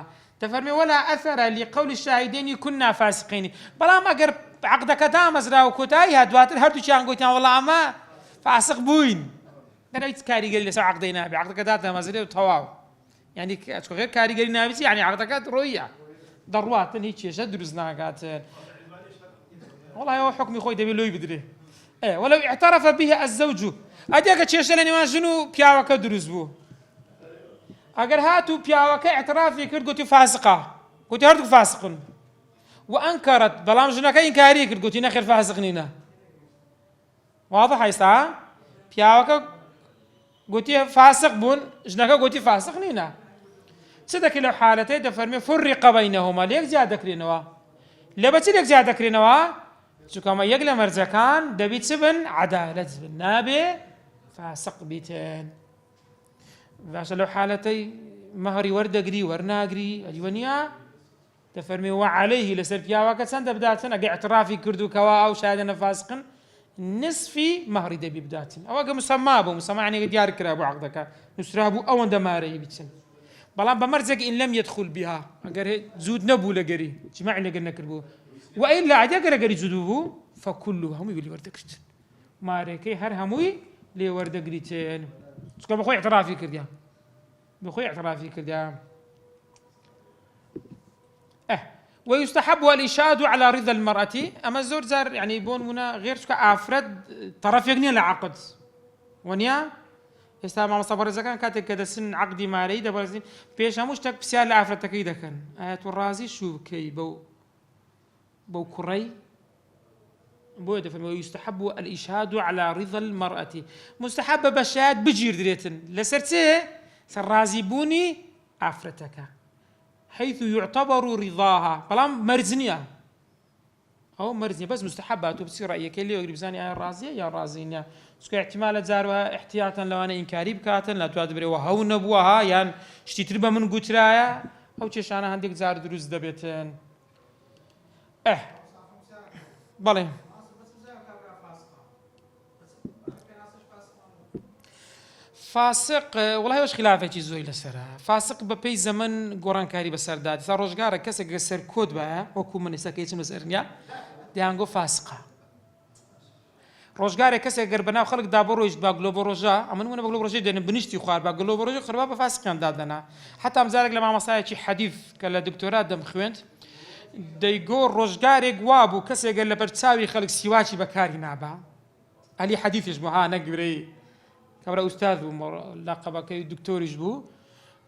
تفرمي ولا أثر لقول الشاهدين كنا فاسقين بلام أجر عقدك دامز راو كتاي هدواتر هردو شان قلت والله ما فاسق بوين أنا كاري قال لي سو عقدينا بعقدك دامز راو تواو يعني غير كاري قال لنا يعني عقدك رؤية ضروات هيك شيء درسنا قاتل والله هو حكمي خوي دبي لو يبدري ولو اعترف به الزوج أديك شيء لاني ما شنو بياوك دروس بو اگر هاتو پیاوەکە اعترافی کرد گوتی فاسقە گوتی هەردووک فاسقن وأنكرت بەڵام ژنەکە ئینکاری کرد گوتی نەخێر فاسق نینە واضح ئێستا پیاوەکە گوتی فاسق بوون ژنەکە گوتی فاسق نینە چ دەکەی لەو حالەتەی دەفەرمێ فرق بەینەهما لە یەک جیا دەکرێنەوە لە بەچی لە یەک جیا دەکرێنەوە چونکە ئەمە یەک لە مەرجەکان دەبی چ بن عەدالەت بن نابێ فاسق بیتن باشە لەو حالەتەی مەهری وەردەگری وەرناگری ئەدیوەنیا دەفەرمێ وعەلەیهی لەسەر پیاوەکە چەندە بداتن ئەگەر اعترافی کردوکەوە ئەو شایدە فاسقن نصفی مەهری دەبی بداتن ئەوە گە مسەما بوو مسەما یعنی دیار کرا بۆ عەقدەکە نووسرا بوو ئەوەندە مارەیە بیچن بەڵام بە مەرجێک ئین لەم يدخل بها ئەگەر زود نەبوو لەگەری جماعی لەگەر نەکردبوو وئیلا ئەگەر ئەگەری زوو بوو فەکوڵ هەمووی لێ وەردەگرتن مارەکەی هەر هەمووی لێ وەردەگریتن چونکە بەخۆی اعترافی کردیان بخۆی اعترافی کردیان ويستحب الإشهاد على رضا المرأة أما زور زار يعني بون هنا غير شك أفرد طرف يغني العقد ونيا استمع مصبر إذا كان كاتب كذا سن عقدي مالي ده برزين بيش هموش تك بسيال لأفرد تكيد كان آيات الرازي شو كي بو كري بو يدفن ويستحب الإشهاد على رضا المرأة مستحب بشهاد بجير دريتن لسرته سرازي بوني أفرتك حيث يعتبر رضاها بلام مرزنية أو مرزنية بس مستحبات وبصير رأيك اللي يقرب زاني يا راضية يا راضية سكو احتمال زاروا احتياطا لو أنا إنكاري بكاتن لا تعتبري وهو نبوها يعني شتي تربى من قترايا أو تشيش أنا عندك زار دروس دبيتن بلى فاسق والله واش خلافه زوی لسره فاسق بپی زمن گوران کاری بسر داد سر روزگار کسی سر کود با حکومت من سکیت مسرنیا دیانگو فاسقه روزگار کسی اگر بنا خلق دابروش با گلوب روزا امن من با گلوب روزا دین بنشتی خوار با گلوب روزا خربا به فاسقان دادنا حتی امزارك لما مصايا شي حديث كلا دكتوراه دم خوينت ديغو روزگار گوابو کسی اگر لبرتساوي خلق سیواچی بکاری نابا علی حدیث جمعه نگری كبر أستاذ لقب كي دكتور يجبو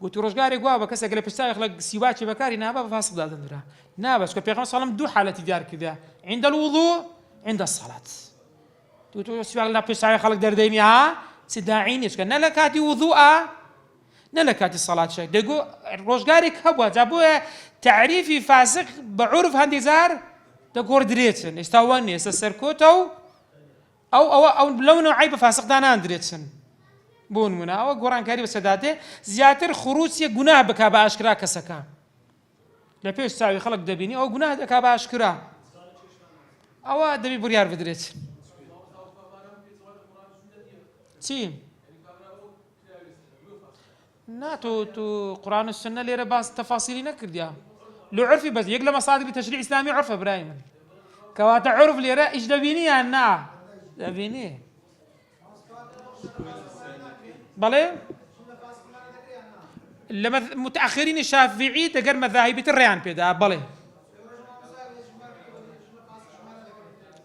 قلت روزگاري قوابا كسا قال بستاي خلق سيواتي بكاري نابا فاسق دادن درا نابا سكو بيغمبر صلى الله عليه وسلم دو حالة ديار كذا عند الوضوء عند الصلاة تو سيوال لا بستاي خلق درديني ها سداعيني سكو نلكاتي وضوءا نلكاتي الصلاة شيء دقو روزگاري كبوا جابو تعريفي فاسق بعرف هندي زار دقور دريتسن استواني سسركوت أو لو عيب فاسق دانان دريتسن بون منا أو قرآن كريم بسداته زياتر خروج جناه بكابا أشكرا كسكا لا بيش ساوي خلق دبيني أو جناه بكابا أشكرا أو دبي بريار بدريت تيم تو قرآن السنة ليرة باس تفاصيل نكرديا لو عرفي بس يقل مصادر تشريع إسلامي عرفه برايم كواتا عرف ليرة إيش دبيني أنا دبيني بلى لما متأخرين الشافعي تقر مذاهب الريان بيدا بلى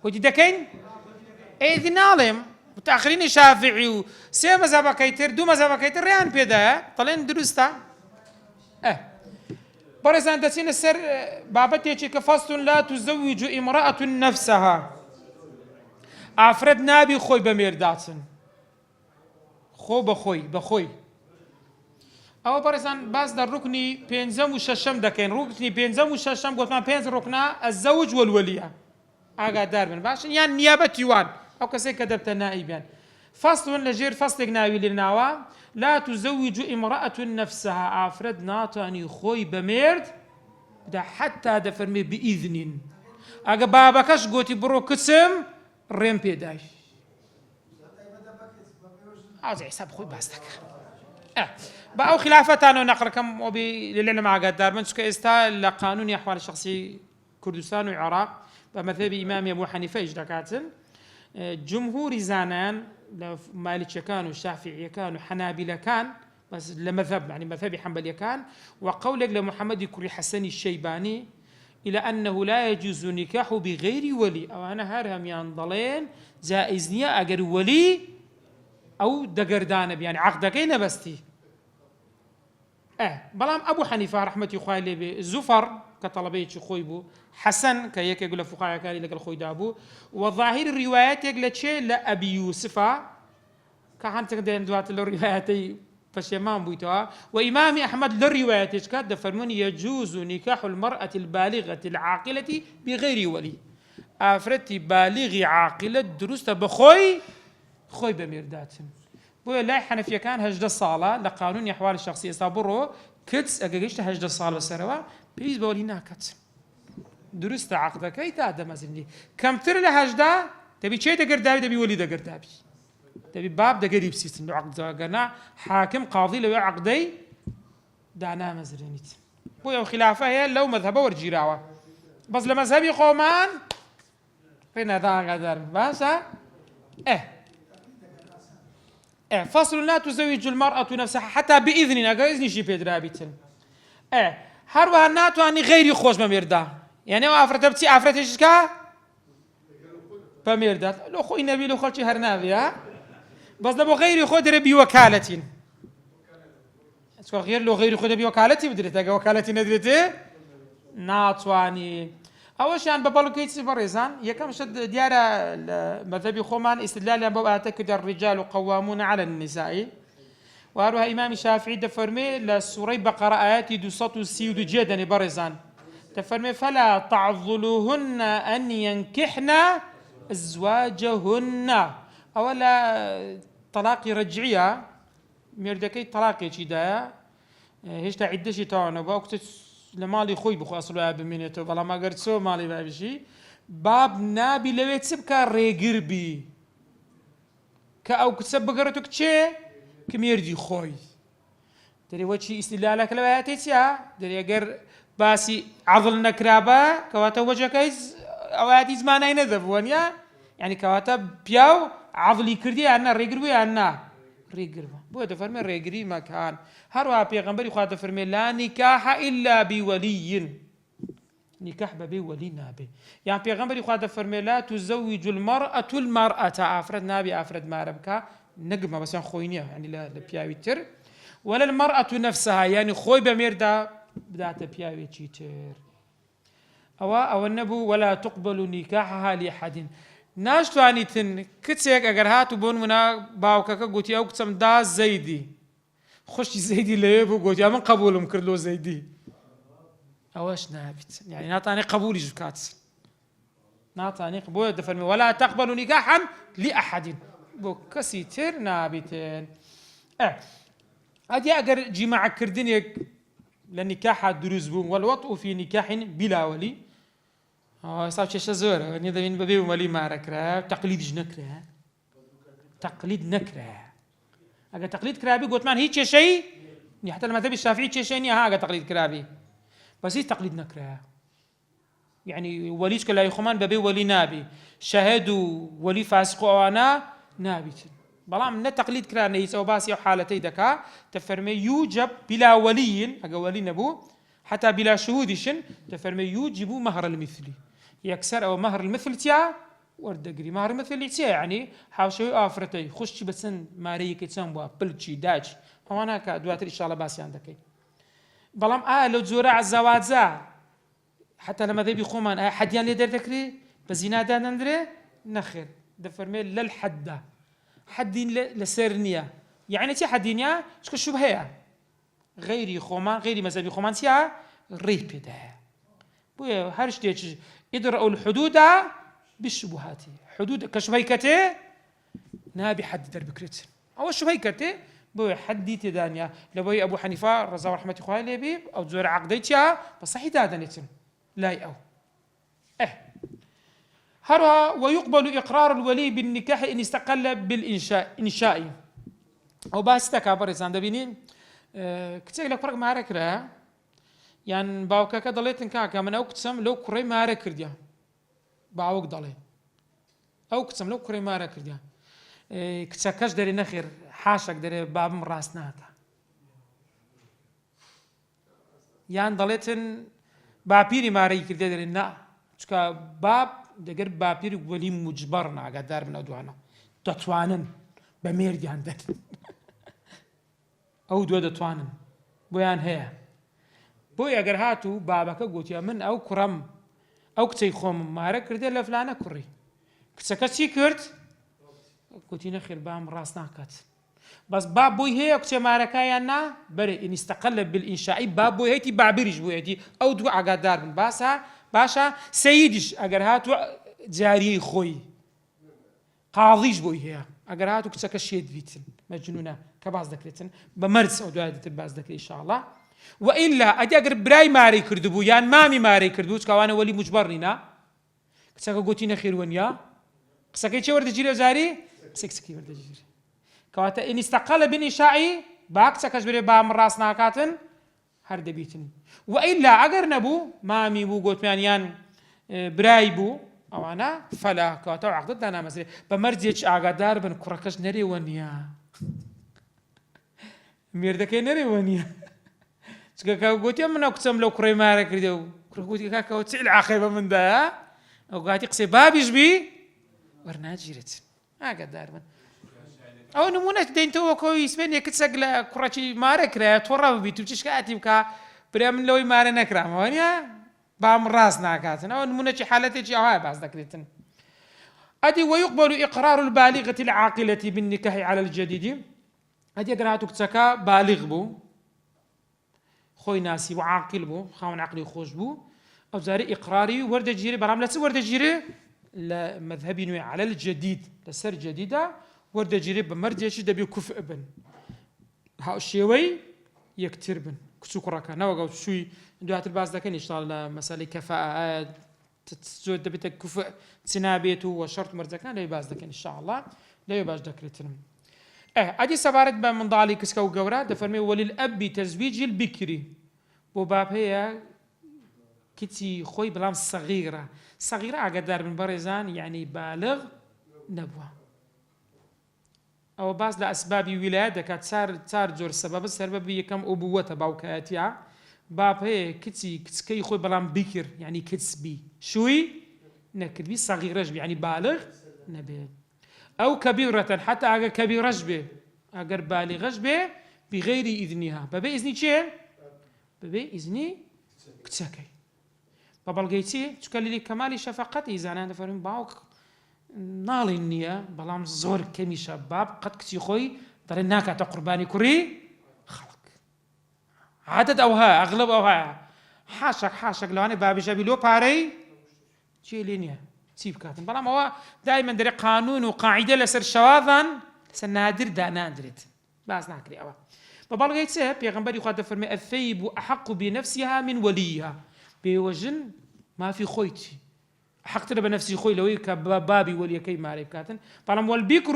ودي دكين إذ نعلم متأخرين الشافعي سي مذهب كيتر دو مذهب كيتر ريان بيدا طلعن درستا برزان دسين السر بابتي كفصل لا تزوج امرأة نفسها أفرد نابي خوي بميرداتن خو بخوي ئەوە بەڕێزان باس دە ڕوکنی پێنجەم و شەشەم دەکەین. ڕوکنی پێنجەم و شەشەم گوتمان 5 ڕوکنە ئەزەوج وەلوەلیە، ئاگادار بن باشن، یان نیابەتی وان ئەو کەسێک کە دەبتە نائیبیان. فەصل لەژێر فەصلێک ناوی لێناوە لا تزوج امرأة نفسها، ئافرەت ناتوانی خۆی بە مێرد دا حتا دەفەرمێ بئیذنین، ئەگە بابەکەش گوتی بڕۆ کچم ڕێم پێدای، ئازای حساب خۆی باس دەکە. بە ئەو خلافەتانەوە نەقڕەکەم لێنە ئاگادار بن، چکە ئێستا لە قانونی ئەحواڵی شخصی کوردستان و عێراق بە مەذهبی ئیمامی ئەبوو حەنیفەیش دەکاتن. جمهوری زانایان لە مالیکیەکان و شافعیەکان و حەنابیلەکان بەس لە مەذهب يعني مذهبی حەنبەلیەکان وقولێک لە محەممەدی کوڕی حەسەنی شەیبانی إلى أنه لا يجوز نكاح بغير ولي، أو أنا هرهم يعني ضلين جائز نيا أجر ولي أو دقردان يعني عقدكي نبستي. بلام أبو حنيفة رحمة الله عليه زفر كطلبية خويبو حسن كيك يقول فقهاء كاري لقى الخوي دابو، وظاهر الروايات يقول شيء لأبي يوسف كهان تقدر دوات الرواياتي فشيمان بويتوا، وإمام أحمد للروايات كاد فرمون يجوز نكاح المرأة البالغة العاقلة بغير ولي، أفرتي بالغ عاقلة درست بخوي خوي بميردات بويا لا حنفيا كان هجد الصالة لقانون أحوال الشخصية صابرو كتس أجيشت هجد الصالة بسروا بيز بولي ناكت درست عقدك أي تادا مازني كم تر لهجدا تبي شيء دقر دابي تبي ولي دقر دابي تبي باب دقر يبسيس إنه عقد قرنا حاكم قاضي لو عقدي دعنا مزرينيت بويا خلافة هي لو مذهبه ورجيراوة بس لمذهبي قومان فين هذا قدر باسا فصل لا تزوج المرأة نفسها حتى بإذن إذن شي بيدرابيتن هروها ناتو أني غيري خوش بميردا يعني وافرت بتي افرت إيشكا بميردا لو خوي نبي لو خلشي هرنابي ها بس لو غيري خود ربي وكالتين اسكو غير لو غيري خود بوكالتي بدرت وكالتي ندرتي ناتواني أوشان ببلوكيتس بريزان يكم شد ديارة مذهبي خومان استدلال أبو أعتقد الرجال قوامون على النساء، وأروها إمام الشافعي دفرمي لسوري بقرة آياتي دوسات السيود جدا بريزان تفرمي فلا تعضلوهن أن ينكحن أزواجهن أولا طلاق رجعية ميردكي طلاق يشيدا هيش عدة شي تاعنا بوقت لمالي خوي بخو أصله بمينته بلا ما قرت سو مالي بابشي باب نابي لو يتسب كاريجر بي كأو كتسب بقرتك تشي كميردي خوي دري وشي استدلالك لو هاتيتيا دري أجر باسي عضل نكرابا كواتا وجهكيز أو هاتي زمان أين ذبونيا يعني كواتا بياو عضلي كردي أنا ريجر بي أنا ريجر بو تفرمي ريجري مكان هروها بيغمبري خاطر فرمي لا نكاح إلا بولي نكاح ببي ولي نابي يعني بيغمبري خاطر فرمي لا تزوج المرأة أفرد نابي أفرد ما ربكا نجمة بس يعني خوينيا يعني لا بياوي تر ولا المرأة نفسها يعني خوي بميردا بدأت بياوي تشيتر أو النبو ولا تقبل نكاحها لأحد ناشتواني تن كتسيك أجر هاتو بون منا باوكاكا قوتي أو كتسم دا زيدي خشي زيدي ليبو قوتي أمن قبولهم كرلو زيدي أواش نابت يعني ناتاني قبولي جفكات ناتاني قبول دفرمي ولا تقبل نكاحا لأحد بو كسيتر نابتين أدي أجر جماعة كردينيك لنكاح دروز بون والوطء في نكاح بلا ولي صار شيء زور يعني ذا من ببي ومالي ما ركره تقليد نكره تقليد نكره أجا تقليد كرابي قلت مان هيك شيء حتى لما تبي الشافعي شيء نيا أجا تقليد كرابي بس هي تقليد نكره يعني وليش كلا يخمان ببي ولي نابي شهدوا ولي فاسق وانا نابي بلام من تقليد كراني يسوي باسي حالتي دكا تفرمي يوجب بلا ولي أجا ولي نبو حتى بلا شهودشن تفرمي يوجب مهر المثلي يكسر أو مهر المثل تيا وردقري مهر المثل تيا يعني حاوشوي آفرتي خشي بسن ماريك تسموا بلتشي داج هوانا كدواتر إن شاء الله باسي عندك بلام لو زورع الزواج حتى لما ذي بيخومان حديان لي دير ذكري بزنا دان ندري نخير دفرمي للحد حدين لسرنيا يعني تي حدينيا شكو شبهه غيري خۆمان غيري مەزەبی خۆمان چیە ڕێی پێدایە بۆیە هەر شتێک ئیدرەء الحدود بالشبهات حدود کە شوبهەی کەتێ نابی حەدی دەربکرێت ئەوە شوبهەی کەتێ بۆیە حەدی تێدا نییە لەبۆی ئەبوو حەنیفە ڕەزا و ڕەحمەتی خوای لێ بێ ئەو جۆرە عەقدەی چیە بە سەحی دادەنێتن لای ئەو هەروەها ويقبل إقرار الولي بالنكاح إن استقل بالإنشاء ئەو باسی دەکا بەڕێزان دەبینین کچێک لە کوڕێک مارە کرا یان باوکەکە دەڵێتن کاکە من ئەو کچەم لەو کوڕەی مارە کردیا باوک دەڵێ ئەو کچەم لەو کوڕەی مارە کردیا کچەکەش دەرێ نەخێر حاشێک دەرێ بابم ڕاست ناکە یان دەڵێتن باپیری مارەی کردێ دەرێ نا چکە باب دەگەر باپیری وەلی موجبەر ئاگادار بن ئەو دوانە دەتوانن بە مێردیان دەکەن ئەو دووە دەتوانن بۆیان هەیە بۆی ئەگەر هاتوو بابەکە گوتیە من ئەو کوڕەم ئەو کچەی خۆم مارە کردێ لە فلانە کوڕی کچەکە چی کرد گوتی نەخێر بام ڕاست ناکات بەس باب بۆی هەیە کچێ مارەکەیان نا بەرێ ئین استەقەل بالئینشائی باب بۆی هەیەی بابیریش بۆی هەیەی ئەو دوو ئاگادار بن باشە سەییدیش ئەگەر هاتووە جاریەی خۆی قاضیش بۆی هەیە ئەگەر هاتوو کچەکە شێت بیتن مەجنونە کە باز دەکرێتن بە مەرج ئەو دوای دەتر باز دەکرێت ئینشاءڵڵا وئیلا ئەگەر برای مارەی کردبوو یان مامی مارەی کردبوو چکەوانە وەلی موجبەر نینە کچەکە گوتی نەخێر وەنیا قسەکەی چێ وەردەگیرێ جاری قسەی وەردەگیرێ کەواتە ئین استەقەل بالئینشائی با کچەکەش برێ بام ڕاست ناکاتن هەر دەبیتن وئیلا ئەگەر نەبوو مامی بوو گوتمیان یان برای بوو ئەوانە فەلا کەواتە عەقدت دانامەزرێ بە مەرجێک ئاگادار بن کوڕەکەش نەرێوە نییە مێردەکەی نەرێوە نییە چکە گوتی من ئەو کچەم لەو کوڕەی مارە کردێ و کوڕە گوتی کاکەوە چ عاقێ بە مندایە ئەو گاتی قسەی بابیش بی وەرناگیرێت ئاگادار بن ئەو نمونە دەینتەوە کۆی سبێنێ کچەک لە کوڕەکی مارە کرایە تۆڕە ببیت و چ کاتی بکە برا من لەوەی مارە نەکرامەوە نیە بام ڕاست ناکاتن ئەو نمونەی حالەتێکی ئەوە باز دەکرێتن ئەدی ويقبل إقرار البالغة العاقلة بالنكاح على الجديد ئەدی ئەگەر هاتوو کچەکە بالغ بوو خۆی ناسی بوو عاقل بوو خاوەن عەقلی خۆش بوو ئەو جارە ئیقراری وەردەگیرێ بەڵام لە چ وەردەگیرێ لە مەذهبی نوێ على الجديد لەسەر جەدیدە وەردەگیرێ بە مەرجێکی دەبێ کوفء بن شێوەی یەکتر بن کچ و کوڕەکە نەوەگە شووی دواتر باز دەکەن ئینشاءڵڵا لە مەسەلەی کەفاءە زۆر دەبێتە کوفء چ نابێت و شەرت مەرجەکان لەوێ باز دەکەن ئینشاءڵڵا لەوێ باش دەکرێتن ئەدی سەبارەت بە منداڵی کچکە و گەورە دەفەرمێ وەللئەبی تەزویجی البیکری بۆ باب هەیە کچی خۆی بەڵام سەغیرە ئاگادار بن بەڕێزان یعنی بالغ نەبووە ئەوە باز لە ئەسبابی ویلایەت دەکات چار جۆر سەبەبە سەربەبی یەکەم ئەبووەتە باوکایەتیە باب هەیە کچکەی خۆی بەڵام بیکر یعنی کچبی شووی نەکردبی سەغیرەش بی یعنی بالغ نەبێت ئەو کەبیرەتەن حتا ئەگەر کەبیرەش بێ ئەگەر بالغەش بێ بغەیری ئیذنیها بەبێ ئیزنی چێ بەبێ ئیزنی کچەکەی بە بەڵگەی چی چکە لێ کەمالی شەفەقەتی زانان دەفەرمێن باوک ناڵین نییە بەڵام زۆر کەمیشە باب قەت کچی خۆی دەڵێن ناکاتە قوربانی کوڕی خەڵک عادەت ئەو هەیە ئەغلب ئەو هەیە حاشەک لەوانەیە بابیشە بی لۆ پارەی چێ لێ نییە چی بکاتن بەڵام ئەوە دایمەن دەرێ قانون و قاعیدە لەسەر شەواذان لەسەر نادر دانادرێت باز ناکرێ ئەوە بە بەڵگەی چێ پێغەمبەری خوا دەفەرمێ الثەیب ئەحەق بنفسها من وەلیها بێوەژن مافی خۆیتی حەقترە بە نەفسی خۆی لەوەی کە بابی وەلیەکەی مارەی بکاتن بەڵام وەلبیکر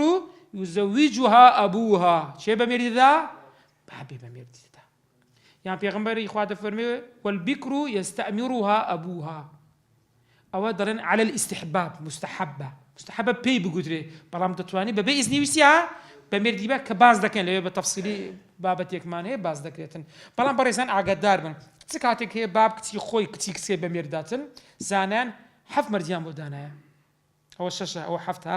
یوزەویجها ئەبوها چێ بە مێردیدا بابی بە مێردیدا یان پێغەمبەری خوا دەفەرمێ وەلبیکر یەستەئمیرها ئەبوها ئەوە دەڵێن على الاستحباب مستحبە پێی بگوترێ بەڵام دەتوانێت بەبێ ئیزنی ویسیە بە مێردیبە کە باز دەکەن لەوێ بە تەفسیلی بابەتێکمان هەیە باز دەکرێتن بەڵام بەڕێزان ئاگادار بن چ کاتێک هەیە باب کچی خۆی کچێ بە مێرداتن زانیان حەف مەرجیان بۆ دانایە ئەوە شەشە ئەوە حەفتە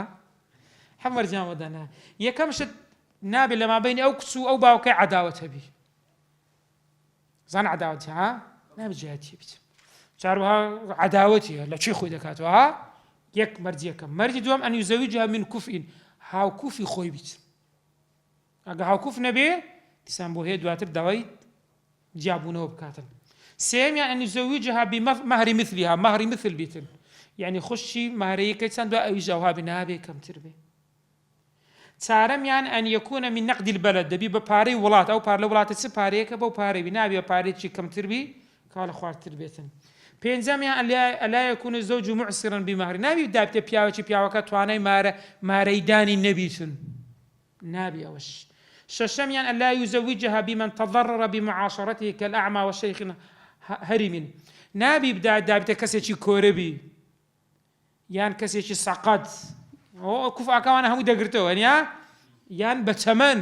حەف مەرجیان بۆ دانایە یەکەم شت نابێت لە مابەینی ئەو کچ و ئەو باوکەی عەداوەت هەبی زان عەداوەتی ها نابێت جیهەتی بیت چاروها عەداوەتیە لە چی خۆی دەکاتەوە ها یەک مەرجیەکە مەرجی دووەم ئەن یوزەویجها من کوفئین هاوکوفی خۆی بیت ئەگە هاوکوف نەبێ دیسان بۆ هەیە دواتر داوای جابونەوە بکاتن. سێمیان ئەن یزەویجها بمەهری مثلیها، مەهری مثل بیتن، یعنی خوشی مەهرەیەکەی چەند دوای ئەویش ئەوها نابێ کەمتر بێ. چارەمیان ئەن یەکوونە من نەقدی البەلد، دەبی بە پارەی وڵات، ئەو پارە لە وڵاتە چ پارەیەکە بەو پارەی بی، نابێ پارەیەکی کەمتر بی کاوا لە خواردتر بێتن. پێنجەمیان ئەلا یەکوونە الزەوج معسرا بمەهری، نابێ دابتێ پیاوێکی پیاوەکە توانای مارەی دانی نەبیتن، نابێ ئەوەش. شەشەمیان ئەلا یزەویجها بمن تضرر بمعاشرته كالأعمى والشيخ هەرمین، نابی بدا دابتێ کەسێکی کۆرە بی یان کەسێکی سەقەت، کوفاکەوانە هەموو دەگرتەوە یان بە چەمەن.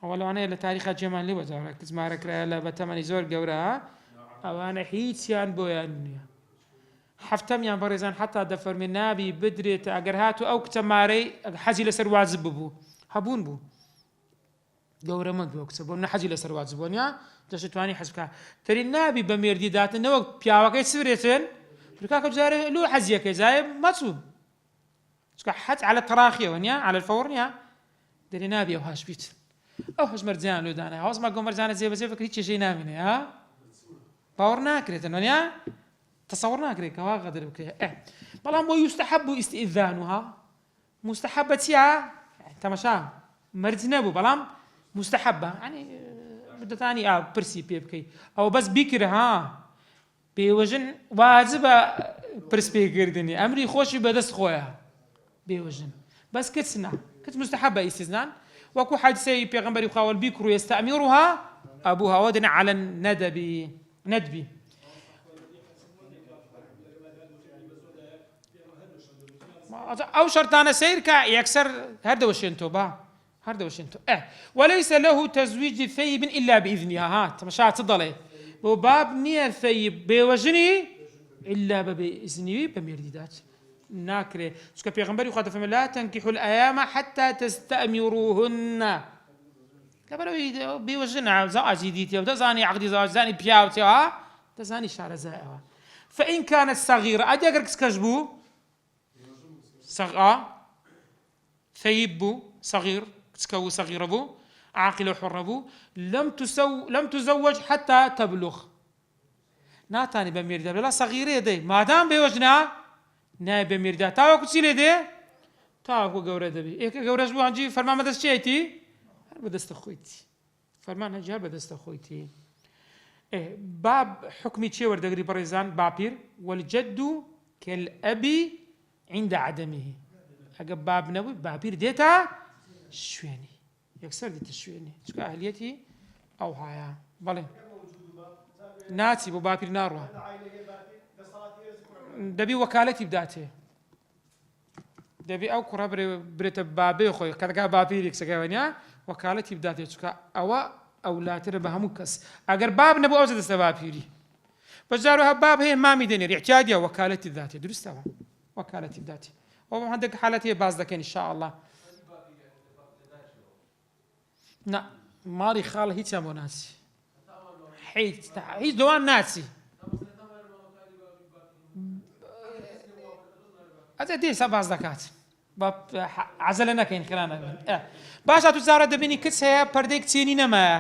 ئەوە لەوانەیە لە تاریخا جێمان لێ وەجاڕە کزمارەکرایە لە بە تەمەنی زۆر گەورە، ئەوانە هیچیان بۆیان نییە. حەفتەمیان بەڕێزان حتا دەفەرمێ نابی بدرێتە ئەگەر هاتو ئەو کچە مارەی حەزی لەسەر واجب ببوو، هەبوون بوو گەورەمە بوو کچە بۆ نەحەزی لەسەر واجب بوونیا دەشتوانی حەز بکە، تەری نابی بە مێردی داتن نەوەک پیاوەکەی سورێتن بکاکە بجارێ لۆ حەزیەکەی زایە مەچوو چکە حەج على تەراخیەوە نیە على الفەور نیە، دەری نابی ئەو هاش بیت، ئەو هەش مەرجیان لۆ دانای هەوڵمە گۆ مەرجانە جێبەجێ بکە هیچ چێژەی نامێنێ، باوەڕ ناکرێتن وەنیا تصور ناکرێت کەوا غەدر بکرێت. بەڵام بۆ یستەحەب ئیستئذانها، مستحبە چییە؟ تەماشا مەرج نەبوو بەڵام مستحبە، ینی دەتانی پرسی پێ بکەیت ئەو بەس بیکرە بێوەژن واجبە پرس پێکردنی، ئەمری خۆشی بەدەست خۆیە بێوەژن، بەس کچ نا، کچ مستحبە ئیستیزنان، وەکو حەدیسەی پێغەمبەری خوا والبیکر یستەعمیرها ئەبوها ودنا على ندبی. ئەو شەرتانە سیر کە یەکسەر هەردەوەشێنتۆ با هەردەوەشێنتۆ. وليس له تزويج ثيب إلا بإذنها، تەماشا چ دەڵێ بۆ باب نییە ثەیب بێوەژنی إلا بإذنی بە مێردیدات ناکرێ، چکە پێغەمبەری خوا دەفەرمێ لا تنكحوا الأيام حتى تستأمروهن، لەبەرەوەی بێوەژنە زەواجی دیتێ دەزانی عەقدی زەواج زانی پیاوتێەوە دەزانی شارەزایەوە. فإن كانت صغيرة ئەگەر کچکەش بوو ثيب بو صغير كسكو صغير بو عاقل وحر بو لم تزوج حتى تبلغ، ناتاني بميردا بلا صغيرة دي ما دام بوجنا ناي بميردا تاو كتشي دي تاو غورا دبي ايك غورا جبو انجي فرمان بدس شيتي بدست خويتي فرمان هجار بدست خويتي. باب حكمي تشي وردغري بريزان بابير والجد كالأبي عند عدمه، ئەگە باب نەبووی باپیر دێتە شوێنی یەکسەر دێتە شوێنی چکە ئەهلیەتی ئەو هایە بەڵێ ناچی بۆ باپیر ناڕوە، دەبی وەکالەتی بداتێ، دەبی ئەو کوڕە برێتە بابێ خۆی کە دەکا باپیری کچەکەوەنیا وەکالەتی بداتێ، چکە ئەوە ئەولاترە بە هەموو کەس. ئەگەر باب نەبوو ئەو دەستە باپیری بەجارەوە باب هەیە مامی دێنێ احتیاجیە وەکالەتی بداتێ، دروستەوە وەکالەتی بداتێ. ئەو هەندێک حالەتی باز دەکەن ئینشاء الله. نا ماڵی خاڵ هیچیان بۆ ناچی، هیچ دۆوان ناچی، ئەجا دێسا باز دەکات عەزەلە نەکەین خێرا نەبێن. باشە تو جارە دەبینی کچ هەیە پەردەی کچێنی نەمایە،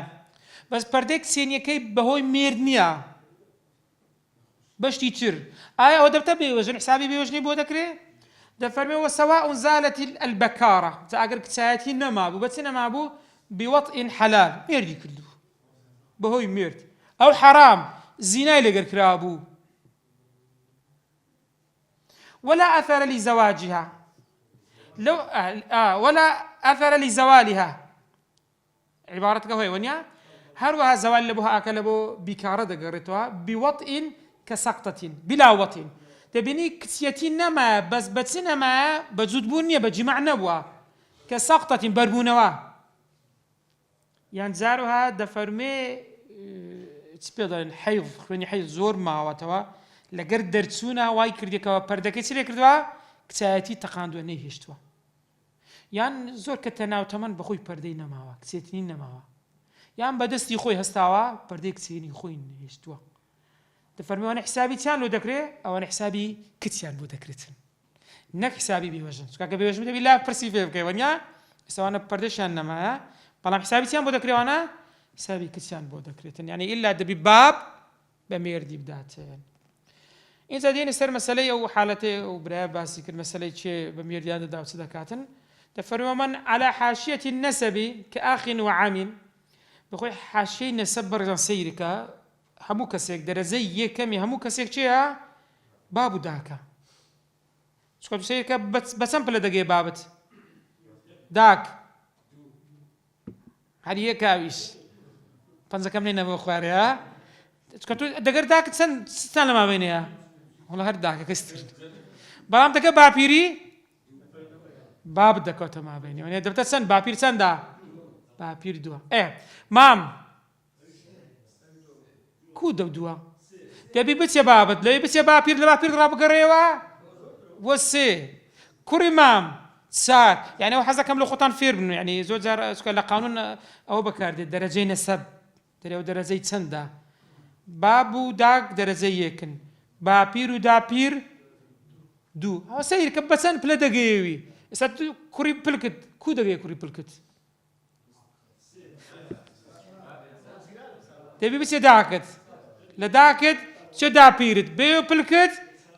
بەس پەردەی کچێنیەکەی بەهۆی مێرد نییە بەشتی تر، ئایا ئەوە دەبتە بێوەژن حسابی بێوەژنی بۆ دەکرێت؟ دەفەرمێ وسواء زالت البكارة، ئەگەر کچایەتی نەمابوو بەچ نەمابوو بوطء حلال مێردی کردو بەهۆی مێرد، ئەو حرام زینای لەگەر کرابوو. ولا أثر لزواجها لو ولا أثر لزوالها، عبارتك هوي ونيا هروها زوال لبوها أكل بو بكارة دقرتها بوطء كسقطة بلا وطء، تبيني كتيتي نما بس بتسنما بجود بنية بجمع نبوا كسقطة بربونوا، يعني زارها دفرمي تبيض الحيض خليني حيض زور ما وتوا لقرد درتسونا واي كرديك وبردك يصير كردوا كتيتي تقاندو نيهشتوا، يعني زور كتناو تمن بخوي بردي نماوا كتيتني نماوا، يعني بدستي خوي هستاوا بردي كتيني خوي نيهشتوا. دفرمي وانا حسابي تيان لو دكري او انا حسابي كتيان بو دكريتن نك حسابي بيوجن سكاك بيوجن تبي لا برسيفي بكي ونيا سواء انا بردشان نما بلام حسابي تيان بو دكري وانا سابي كسيان بو دكريتن يعني إلا دبي باب بميردي بداتن إذا دين سر مسألة أو حالته أو برا باسي كل مسألة شيء بميردي هذا داو صدقاتن تفروا من على حاشية النسب كأخ وعم بخوي حاشية نسب برزان سيرك همو كسيك درزي كمي همو كسيك شيء بابو داكا شكون سيرك بس بلا دقي بابت داك هذه كاويش فانزا كم لنا بخواري ها شكون دقر داك سن لما بينها والله هر داك كستر بلام دقا بابيري باب دكوتا ما بيني يعني دبت سن بابير سن دا بابير دوا مام كو دوا تبي بس يا بابت لا بس يا بابير لا بابير راب قريوا وسي كوري مام سار يعني هو حزة كم له خطان فير منه يعني زوج زار سكال قانون أو بكار درجين السب ترى درجة سندا بابو داك درجة يكن بابير ودابير دو هو سير كبسان بلا دقيوي سات كوري بلكت كو دقيق كوري بلكت تبي بس يداكت لداكت شو دابيرت بيو بلكت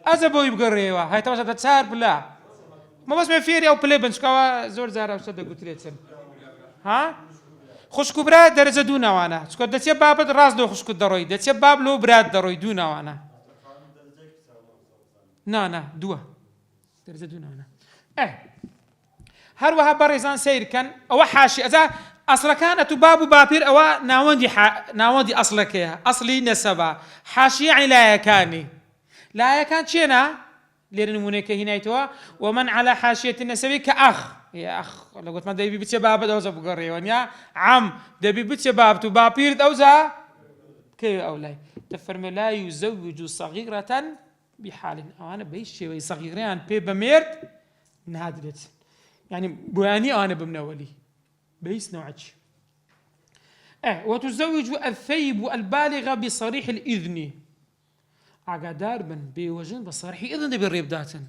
أزبو يبقى ريوا هاي تماشى تتسار بلا ما بس مفيري أو بلبن شكوا زور زارا وصدق قلت لي ها خوش كبرى درجة دونا وانا شكوا دتيا باب راس دو خوش كدروي دتيا باب لو براد دروي دونا وانا نا دوا درجة دونا وانا هروها بريزان سير كان أو حاشي إذا أصلا كانت باب بابير أو ناوندي أصلك أصلي نسبة حاشي يعني لا يكاني لا يكان شينا ليرنمونيك هنا يتوا ومن على حاشية النسب كأخ يا أخ لو قلت ما دبي بتشباب دوزا بقريون يا عم دبي بتشباب تبابير دوزا كي أولاي تفرم لا يزوج صغيرة بحال أو أنا بيشي وي صغيرين بميرت نادرت يعني بواني أنا بمنولي بيس نوعش وتزوج الثيب البالغة بصريح الإذن عقدار بن بيوجن بصريح إذن دبي الريب داتن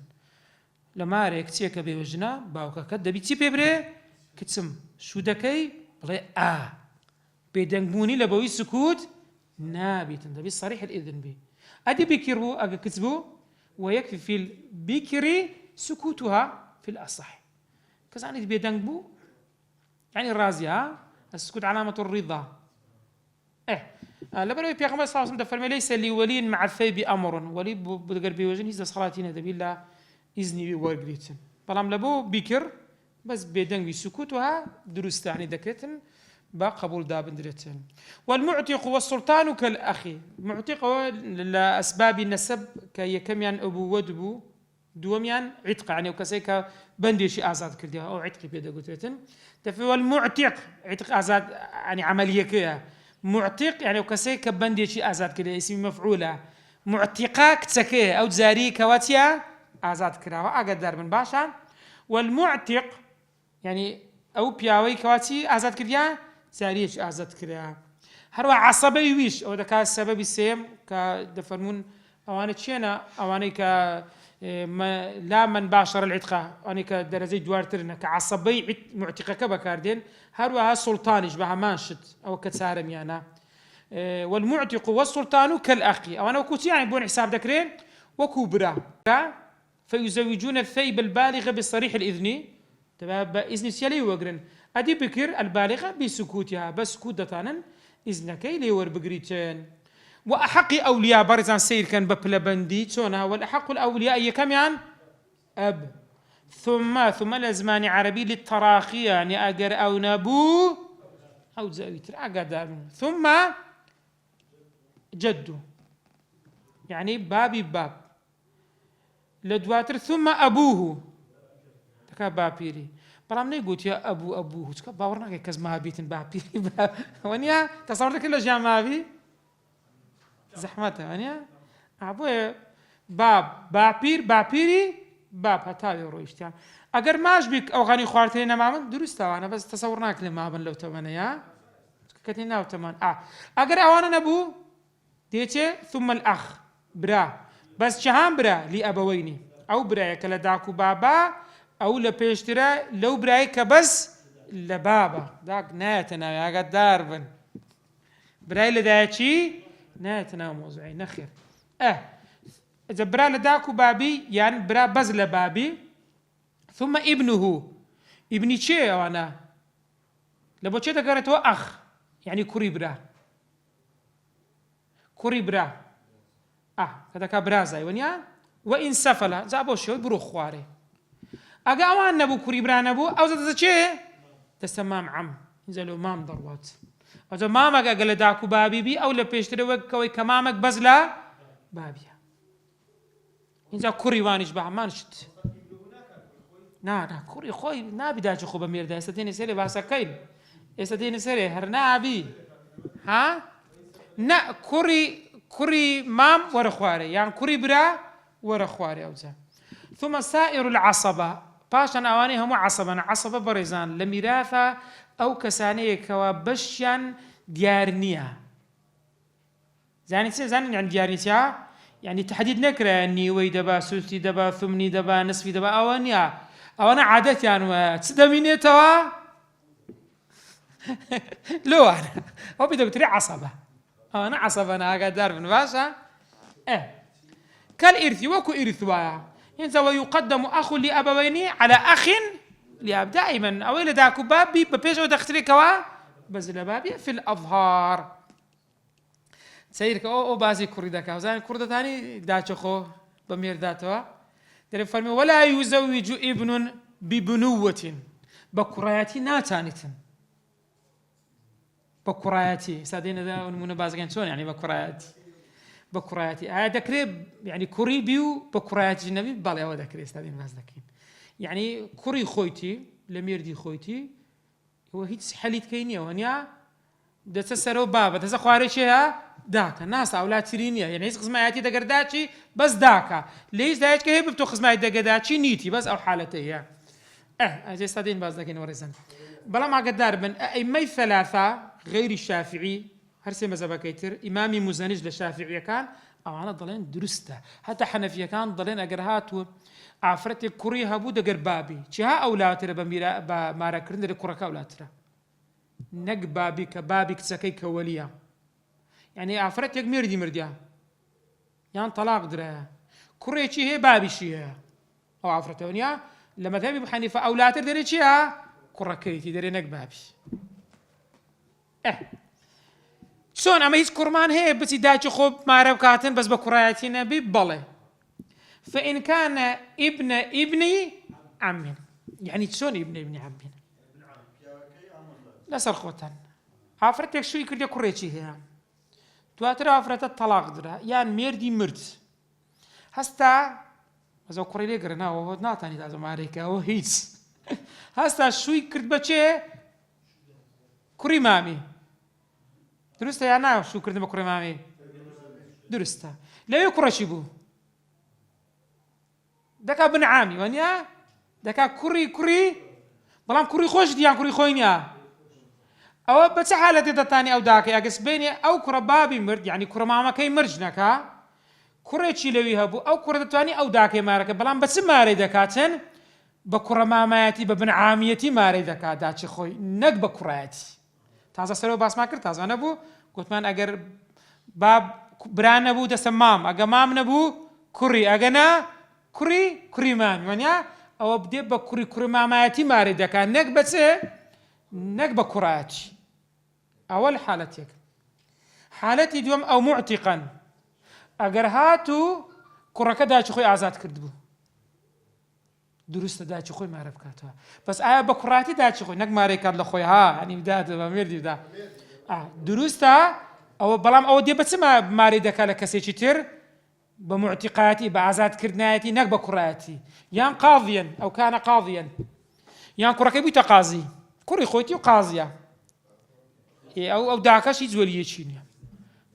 لما ريك تيك بيوجنا باوكا كد دبي تي بيبري كتسم شو دكي بلا بيدنبوني لبوي سكوت نابتن دبي صريح الإذن بي أدي بيكربو أجا كتبو ويكفي في البكري سكوتها في الأصح كزاني بيدنبو يعني الرازية السكوت علامة الرضا لبنو بيغمبر صلى الله عليه وسلم ليس لولي مع الثيب أمر ولي بدقر بيوجن إذا صلاتين هذا بالله إذني بورقريتن بلام لبو بكر بس بيدن بسكوتها درست يعني دكرتن بقبول دابن درتن والمعتق والسلطان كالأخي معتق لأسباب النسب كي كميان أبو ودبو دوميان عتق يعني وكسيك بنديشي آزاد كردها أو عتق بيدا قلتن تفي المعتق عتق آزاد يعني عملية كيها معتق يعني وكسيك بنديشي آزاد كده اسم مفعولة معتقاك تسكيه أو تزاري كواتيا آزاد كده وأقدر من باشا والمعتق يعني أو بياوي كواتي آزاد كده زاريش آزاد كده هروا عصبي ويش أو دكا السبب السيم كدفرمون أواني تشينا أواني ك لا من باشر العتقة أنا كدرجة دوارترنا كعصبي معتقة كبكاردين هروا سلطان يشبه مانشد أو كتسارم يعني والمعتق والسلطان كالأخي أو أنا وكوتي يعني بون حساب ذكرين وكبرى فيزوجون الثيب البالغة بصريح الإذن تبع إذن سيالي وقرن أدي بكر البالغة بسكوتها بس كودتانا إذنك لي وربقريتين وأحق أولياء برزان سير كان ببلا بندي تونها والأحق الأولياء يكميان أب ثم لزمان عربي للتراخي يعني أجر أو نبو أو زاويتر أقدر ثم جدو يعني باب لدواتر ثم أبوه تكا بابيري برام نيقول يا أبوه تكا باورنا كز ما بيتن بابيري ونيا تصورت كل شيء ما بي زحمتها ونيا أبوه بابيري باب هتاوي رويشتيان اگر ماش بك او غني خوارتين مامن درسته انا بس تصورناك لما بن لو تمنى يا كتينا وتمن اگر اوانا نبو ديتي ثم الاخ برا بس شهام برا لي ابويني او برا كلا داكو بابا او لبيشترا لو برايك بس لبابا داك ناتنا يا قدار بن براي لدايتي ناتنا موضوعي نخير إذا برا لداكو بابي يعني برا بزل بابي ثم ابنه ابني شيء وانا لبو شيء تقرأت أخ يعني كوري برا كذا كبرا زي ونيا وإن سفلا زابو شوي برو خواري أجا أوان نبو كوري برا نبو أو زاد شيء تسمام عم ينزلوا مام ضروات أو ماما قال داكو بابي بي أو لبيشتري وكوي كمامك بزلا بابيا إنزا كوري وانش بها ما نشت نا كوري خوي نابي داش خو بمير ده استدين سري باسا كيل استدين سري هرنا أبي ها نا كوري مام ورا خواري يعني كوري برا ورا خواري أوزا ثم سائر العصبة باشان أواني هم عصبة بريزان لميراثة أو كسانية كوابشيان ديارنيا زاني يعني ديارنيا يعني تحديد نكرة نيوي دبا سلسي دبا ثمني دبا نصفي دبا أوانا عادتي يعني تسدميني توا لو أنا هو بدك تري عصبة أنا عصبة أنا أقدر من باشا كالإرث وكو إرث وايا ينزل ويقدم أخ لأبوين على أخ لأب دائما أويل داكو بابي ببيش ودختري كوا بزل بابي في الأظهار سيرك أو بازي كوري داكا وزان كوردا ثاني داتشو خو بمير داتوا دري فرمي ولا يزوج ابن ببنوة بكراياتي ناتانيتن بكراياتي سادين ذا من بازكين شلون يعني بكراياتي هذا كريب يعني كوري بيو بكراياتي النبي بالي هو ذكري سادين بازكين يعني كوري خويتي لمير دي خويتي هو هيت حليت كينيا ونيا دتسرو بابا تسخواري شيها داكا ناس أولاد سيرينيا يعني هيس خزماياتي دقرداتشي بس داكا ليش دايش كهيب بتو خزمايات دقرداتشي نيتي بس أو حالتي هي أجي استادين باز لكن ورزن بلا ما قدار من أئمة ثلاثة غير الشافعي هرسي مذهب كيتر إمامي مزنج للشافعي كان أو أنا ضلين درسته حتى حنفية كان ضلين أجرهات عفرتي كوريها بو دقر بابي شها أولاد ترى بميرا بمارا كرندر كورك أولاد ترى نق بابي كبابي كسكي كوليا يعني عفرتك مرديا يعني طلاق درا كوريتشي هي بابي شيها أو عفرته ونيا لما ذهب أبو حنيفة أولاد ترى شيها كوركيتي دري نق بابي شون أما هيس كرمان هي بس يداش خوب مارا كاتن بس بكراياتي نبي بله فإن كان ابن عم يعني شون ابن عم لا سرخوتن عفرتك شو يكرد كوريتشي هي تواتر عفرت الطلاق درا يعني ميردي مرد هستا از كوري لي غرنا و ناتاني از ماريكا و هيس هستا شو يكرد بچه كوري مامي درسته يا نا شو كرد كوري مامي درسته لا يكرشي بو دكا ابن عامي ونيا دكا كوري بلام كوري خوش ديان كوري خوينيا أو بس حالة تاني أو داكي أجس بيني أو كرة بابي مرد يعني كرة ماما كي مرجنكا كرة تشيلويها بو أو كرة تاني أو داكي مارك بلام بس ماري دكاتن بكرة ماماتي بابن عاميتي ماري دكا داتش خوي نق بكراتي تازا سرو باس ما كرت تازا أنا بو قلت من أجر باب بران نبو دسمام أجا مام نبو كري أجنا كري مام ونيا أو بدي بكري ماماتي ماري دكا نق بس نق بكراتي أول حالتك حالتي دوم أو معتقا أجر هاتو كركة داش خوي عزات كردبو درست داش خوي ما عرف كاتها بس بكراتي داش خوي نق ماري كاد لخوي يعني بدات بمير دي بدا درستا أو بلام أو دي بس ما ماري دكا لكسيتشتر بمعتقاتي بعزات كردناتي نق بكراتي يان قاضيا أو كان قاضيا يان كركة بيتا قاضي كوري خويتي وقاضية أو داكاش يزولي يشيني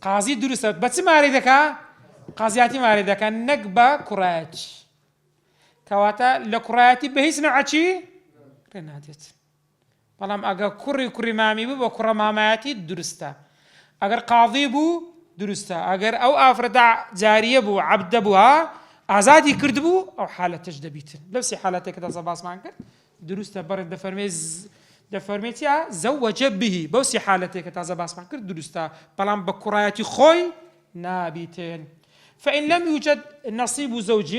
قاضي درست بس ما أريدك قاضياتي ما أريدك نقبة كرات كواتا لكراتي بهيس نوعتي رنادت بلام أجا كوري مامي بو وكرة ماماتي درستا أجر قاضي بو درستا أجر أو أفرد جارية بو عبد بوها أزادي كردبو أو حالة تجدبيت نفس حالتك كذا زباس مانك درستا برد فرميز دەفەرمێتیا زەوەجە به بەوسی حالەتێکە تازە باسمان کرد دروستە بەڵام بە کوڕایەتی خۆی نابیتێن. فإن لم يوجد نصيب زوج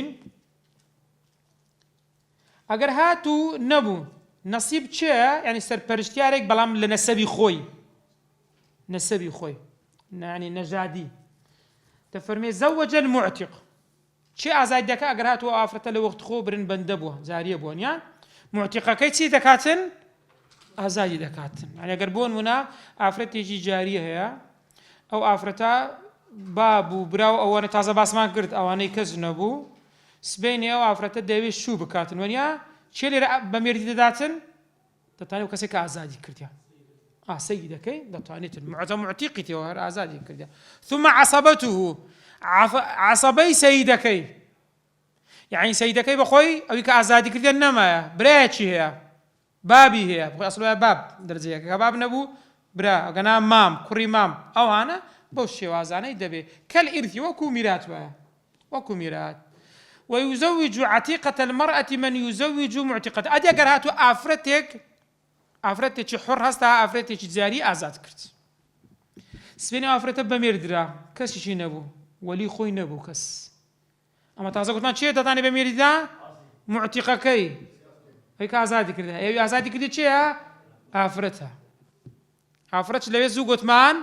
ئەگەر هاتوو نەبوو نصیب چێە یعنی سەرپەرشتیارێک بەڵام لە نەسەبی خۆی يعني نەژادی دەفەرمێ زەوەجە المعتق چی ئازادی دەکات ئەگەر هاتووە ئافرەتە لە وەخت خۆ برن بەندە بووە جاریە بووە نیان معتقەکەی چی دەکاتن ئازادی دەکاتن يعني ئەگەر بۆ نمونە ئافرەتێکی جاریە هەیە ئەو ئافرەتە باب و براو ئەوانە تازە باسمان کرد ئەوانەی کەس نەبوو سبەینێ ئەو ئافرەتە دەوێت شوو بکاتن وەنیا چێ لێرە بە مێردی دەداتن دەتوانێت کەسێک کە ئازادی کردیا سيدەکەی دەتوانێتن معتیقی تێەوە هەر ئازادی کردیا ثم عصبته عصبەی سەیدەکەی یعنی سەیدەکەی بەخۆی ئەوی کە ئازادی کردیان نەمایە برایەکی هەیە بابی هەیە بخۆی ئەسڵ باب دەرجەیەکە کە باب نەبوو برا ئەگەنا مام کوڕی مام ئەوانە بەو شێوازانەی دەبێت کەالئیرث وەکو میرات وایە وەکو میرات ويزوج عتيقة المرأة من يزوج معتقة أدي أجر هاتو ئافرەتێکی حڕ هەستا ئافرەتێکی جاری ئازاد کرد سبێنی ئافرەتە بەمێردرا کەسیشی نەبوو وەلی خۆی نەبوو کەس ئەمە تازە گوتمان چێ دەتانێ بەمێریدا معتیقەکەی ئەی کە ئازادی کردە ئەوی ئازادی کردی چێە ئافرەت لەوێ زوو گوتمان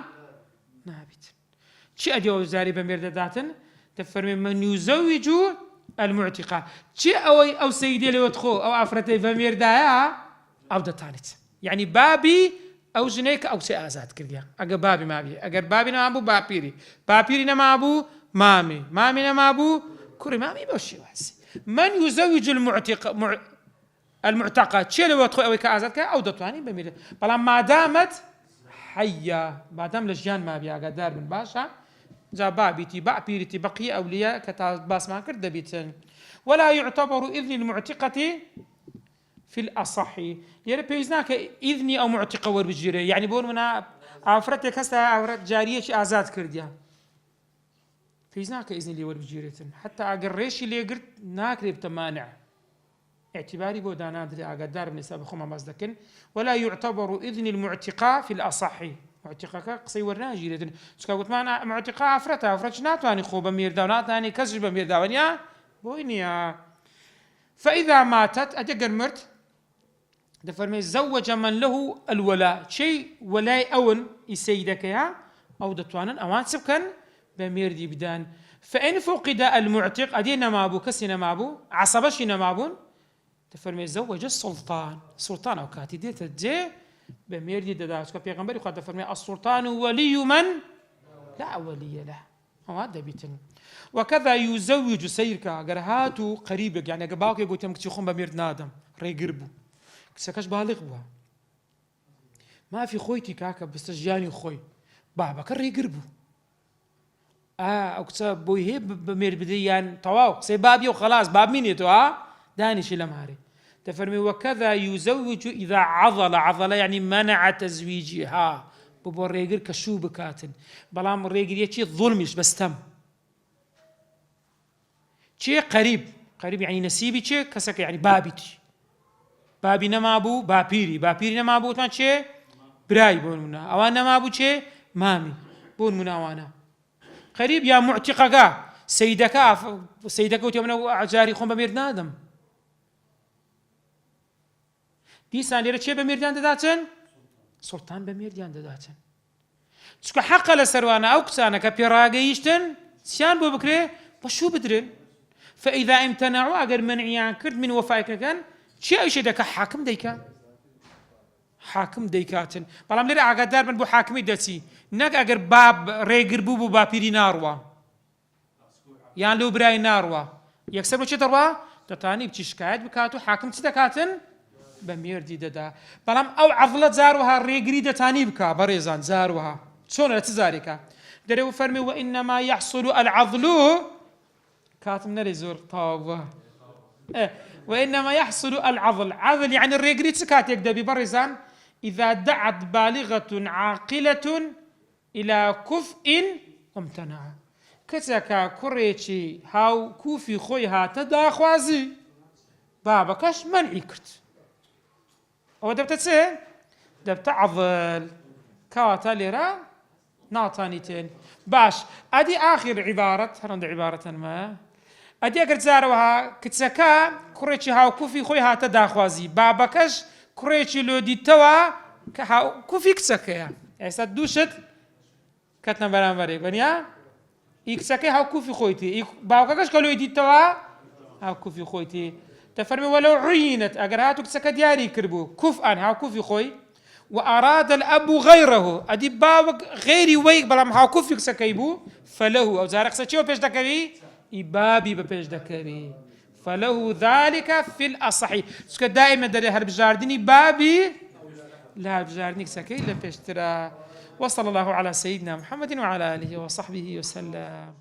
نابیت چی ئەدیەوە جاری بەمێر دەداتن دەفەرمێ من یوزەویج المعتقە چی ئەوەی ئەو سەیدێ لەوێت خۆ ئەو ئافرەتەی بەمێردایە ئەو دەتانێت یعنی بابی ئەو ژنەی کە ئەو چێ ئازاد کردیە ئەگە بابی مابی ئەگەر بابی نەمابوو باپیری نەمابوو مامی نەمابوو کوڕی مامی بەو شێوازی من یوزەویج المعتقە چێ لەوێت خۆ ئەوەی کە ئازاد کە ئەو دەتوانین بەمێرێت بەڵام مادامەت حەیە بادام لە ژیان مابی ئاگادار بن باشە جا بابیتی باپیریتی بەقیە ئەولیە کە تا باسمان کرد دەبیتن ولا يعتبر إذن المعتقة في الأصح يعني بيزناك إذني أو معتقة وربجيري يعني بقول منا عفرتك هسه عفرت جارية شيء آزاد كرديا بيزناك إذن لي وربجيري حتى أقريش اللي قلت ناكري بتمانع اعتباري بودانا دري أقدار من سابق خما مصدقن ولا يعتبر إذن المعتقة في الأصح معتقة قصي ورناجي لدن سكا قلت معنا معتقة عفرت ناتواني خوب ميردا وناتواني كسر بميردا ونيا بوينيا فإذا ماتت أجر مرت دفرمي زوج من له الولاء شيء ولاء أون يسيدك يا أو دتوانا أوان سبكن بميردي بدان فإن فقد المعتق أدينا ما أبو كسينا ما أبو عصبشنا ما أبون دفرمي زوج السلطان أو كاتي ديت الجي بميردي دداش كبيغمبر يقول دفرمي السلطان ولي من لا ولي له هذا بيتن وكذا يزوج سيركا قرهاتو قريبك يعني قباك يقول تمك تشوخون بميرد نادم ريقربو كسكاش بالغ بوا ما في خويتي كاكا بستجاني خوي بابا كان ريقربو او كتاب بوي هي بمير بديان طواو سي بابي وخلاص باب مين يتو داني شي لمهاري تفرمي وكذا يزوج اذا عضل يعني منع تزويجها بابا ريقر كشو بكاتن بلام ريقر يشي ظلمش بس تم شيء قريب يعني نسيبي شيء كسك يعني بابي نمابو بابيري نمابو تمان شيء براي بون منا أوانا نمابو شيء مامي بون منا أوانا قريب يا معتقة سيدك وتيمنا عجاري خون بميرد نادم دي ساليرة شيء بميردان داداتن سلطان بميردان داداتن تسكو حق لسروانا أو كسانا كبيراغيشتن سيان بو بكري بشو بدرن فإذا امتنعوا أجر منعيان كرد من وفائك كان شيء دك حاكم ديكاتن بلام لري عقدار من بو حاكمي دتي نك أجر باب ريجر بو بابيري ناروا يعني لو براي ناروا يكسب وش تروا تتاني بتشكايت بكاتو حاكم تدكاتن بمير دي ددا بلام أو عضلة زاروها ريجري دتاني بكا بريزان زاروها شلون تزاريكا دري فرمي وإنما يحصل العضل كاتم نريزور طاوة وإنما يحصل عضل يعني الريقري تسكات يقدر ببرزان إذا دعت بالغة عاقلة إلى كفء وامتنع كتاكا كوريتشي هاو كوفي خويها تداخوازي بابا كاش منعي كرت أو دبتت سي دەبتە عەضڵ کەواتە لێرە ناتانیتێن باش ئەدی ئاخر عیبارەت هەرەندە عیبارەتەنمە ئەدی ئەگەر جارەوەها کچەکە کوڕێکی هاوکوفی خۆی هاتە داخوازی بابەکەش کوڕێکی لۆ دیتەوە کە هاوکوفی کچەکەیە ئێستا دووشت کەتنە بەرامبەرێک وەنیا ئی کچەکەی هاوکوفی خۆیتی باوکەکەش کە لۆی دیتەوە هاوکوفی خۆیتی دەفەرمێ وەلەو عوینت ئەگەر هاتوو کچەکە دیاری کردبوو کوفئان هاوکوفی خۆی وأراد الأب غيره أدي باوك غيري ويك بلام هاوكوفي كسكيبو فله أو زارق ساتشيو بيش دكري إبابي ببيش دكري فله ذلك في الأصحي سكا دائما دري هرب جارديني بابي لا بجاردني سكي لبيش ترى وصلى الله على سيدنا محمد وعلى آله وصحبه وسلم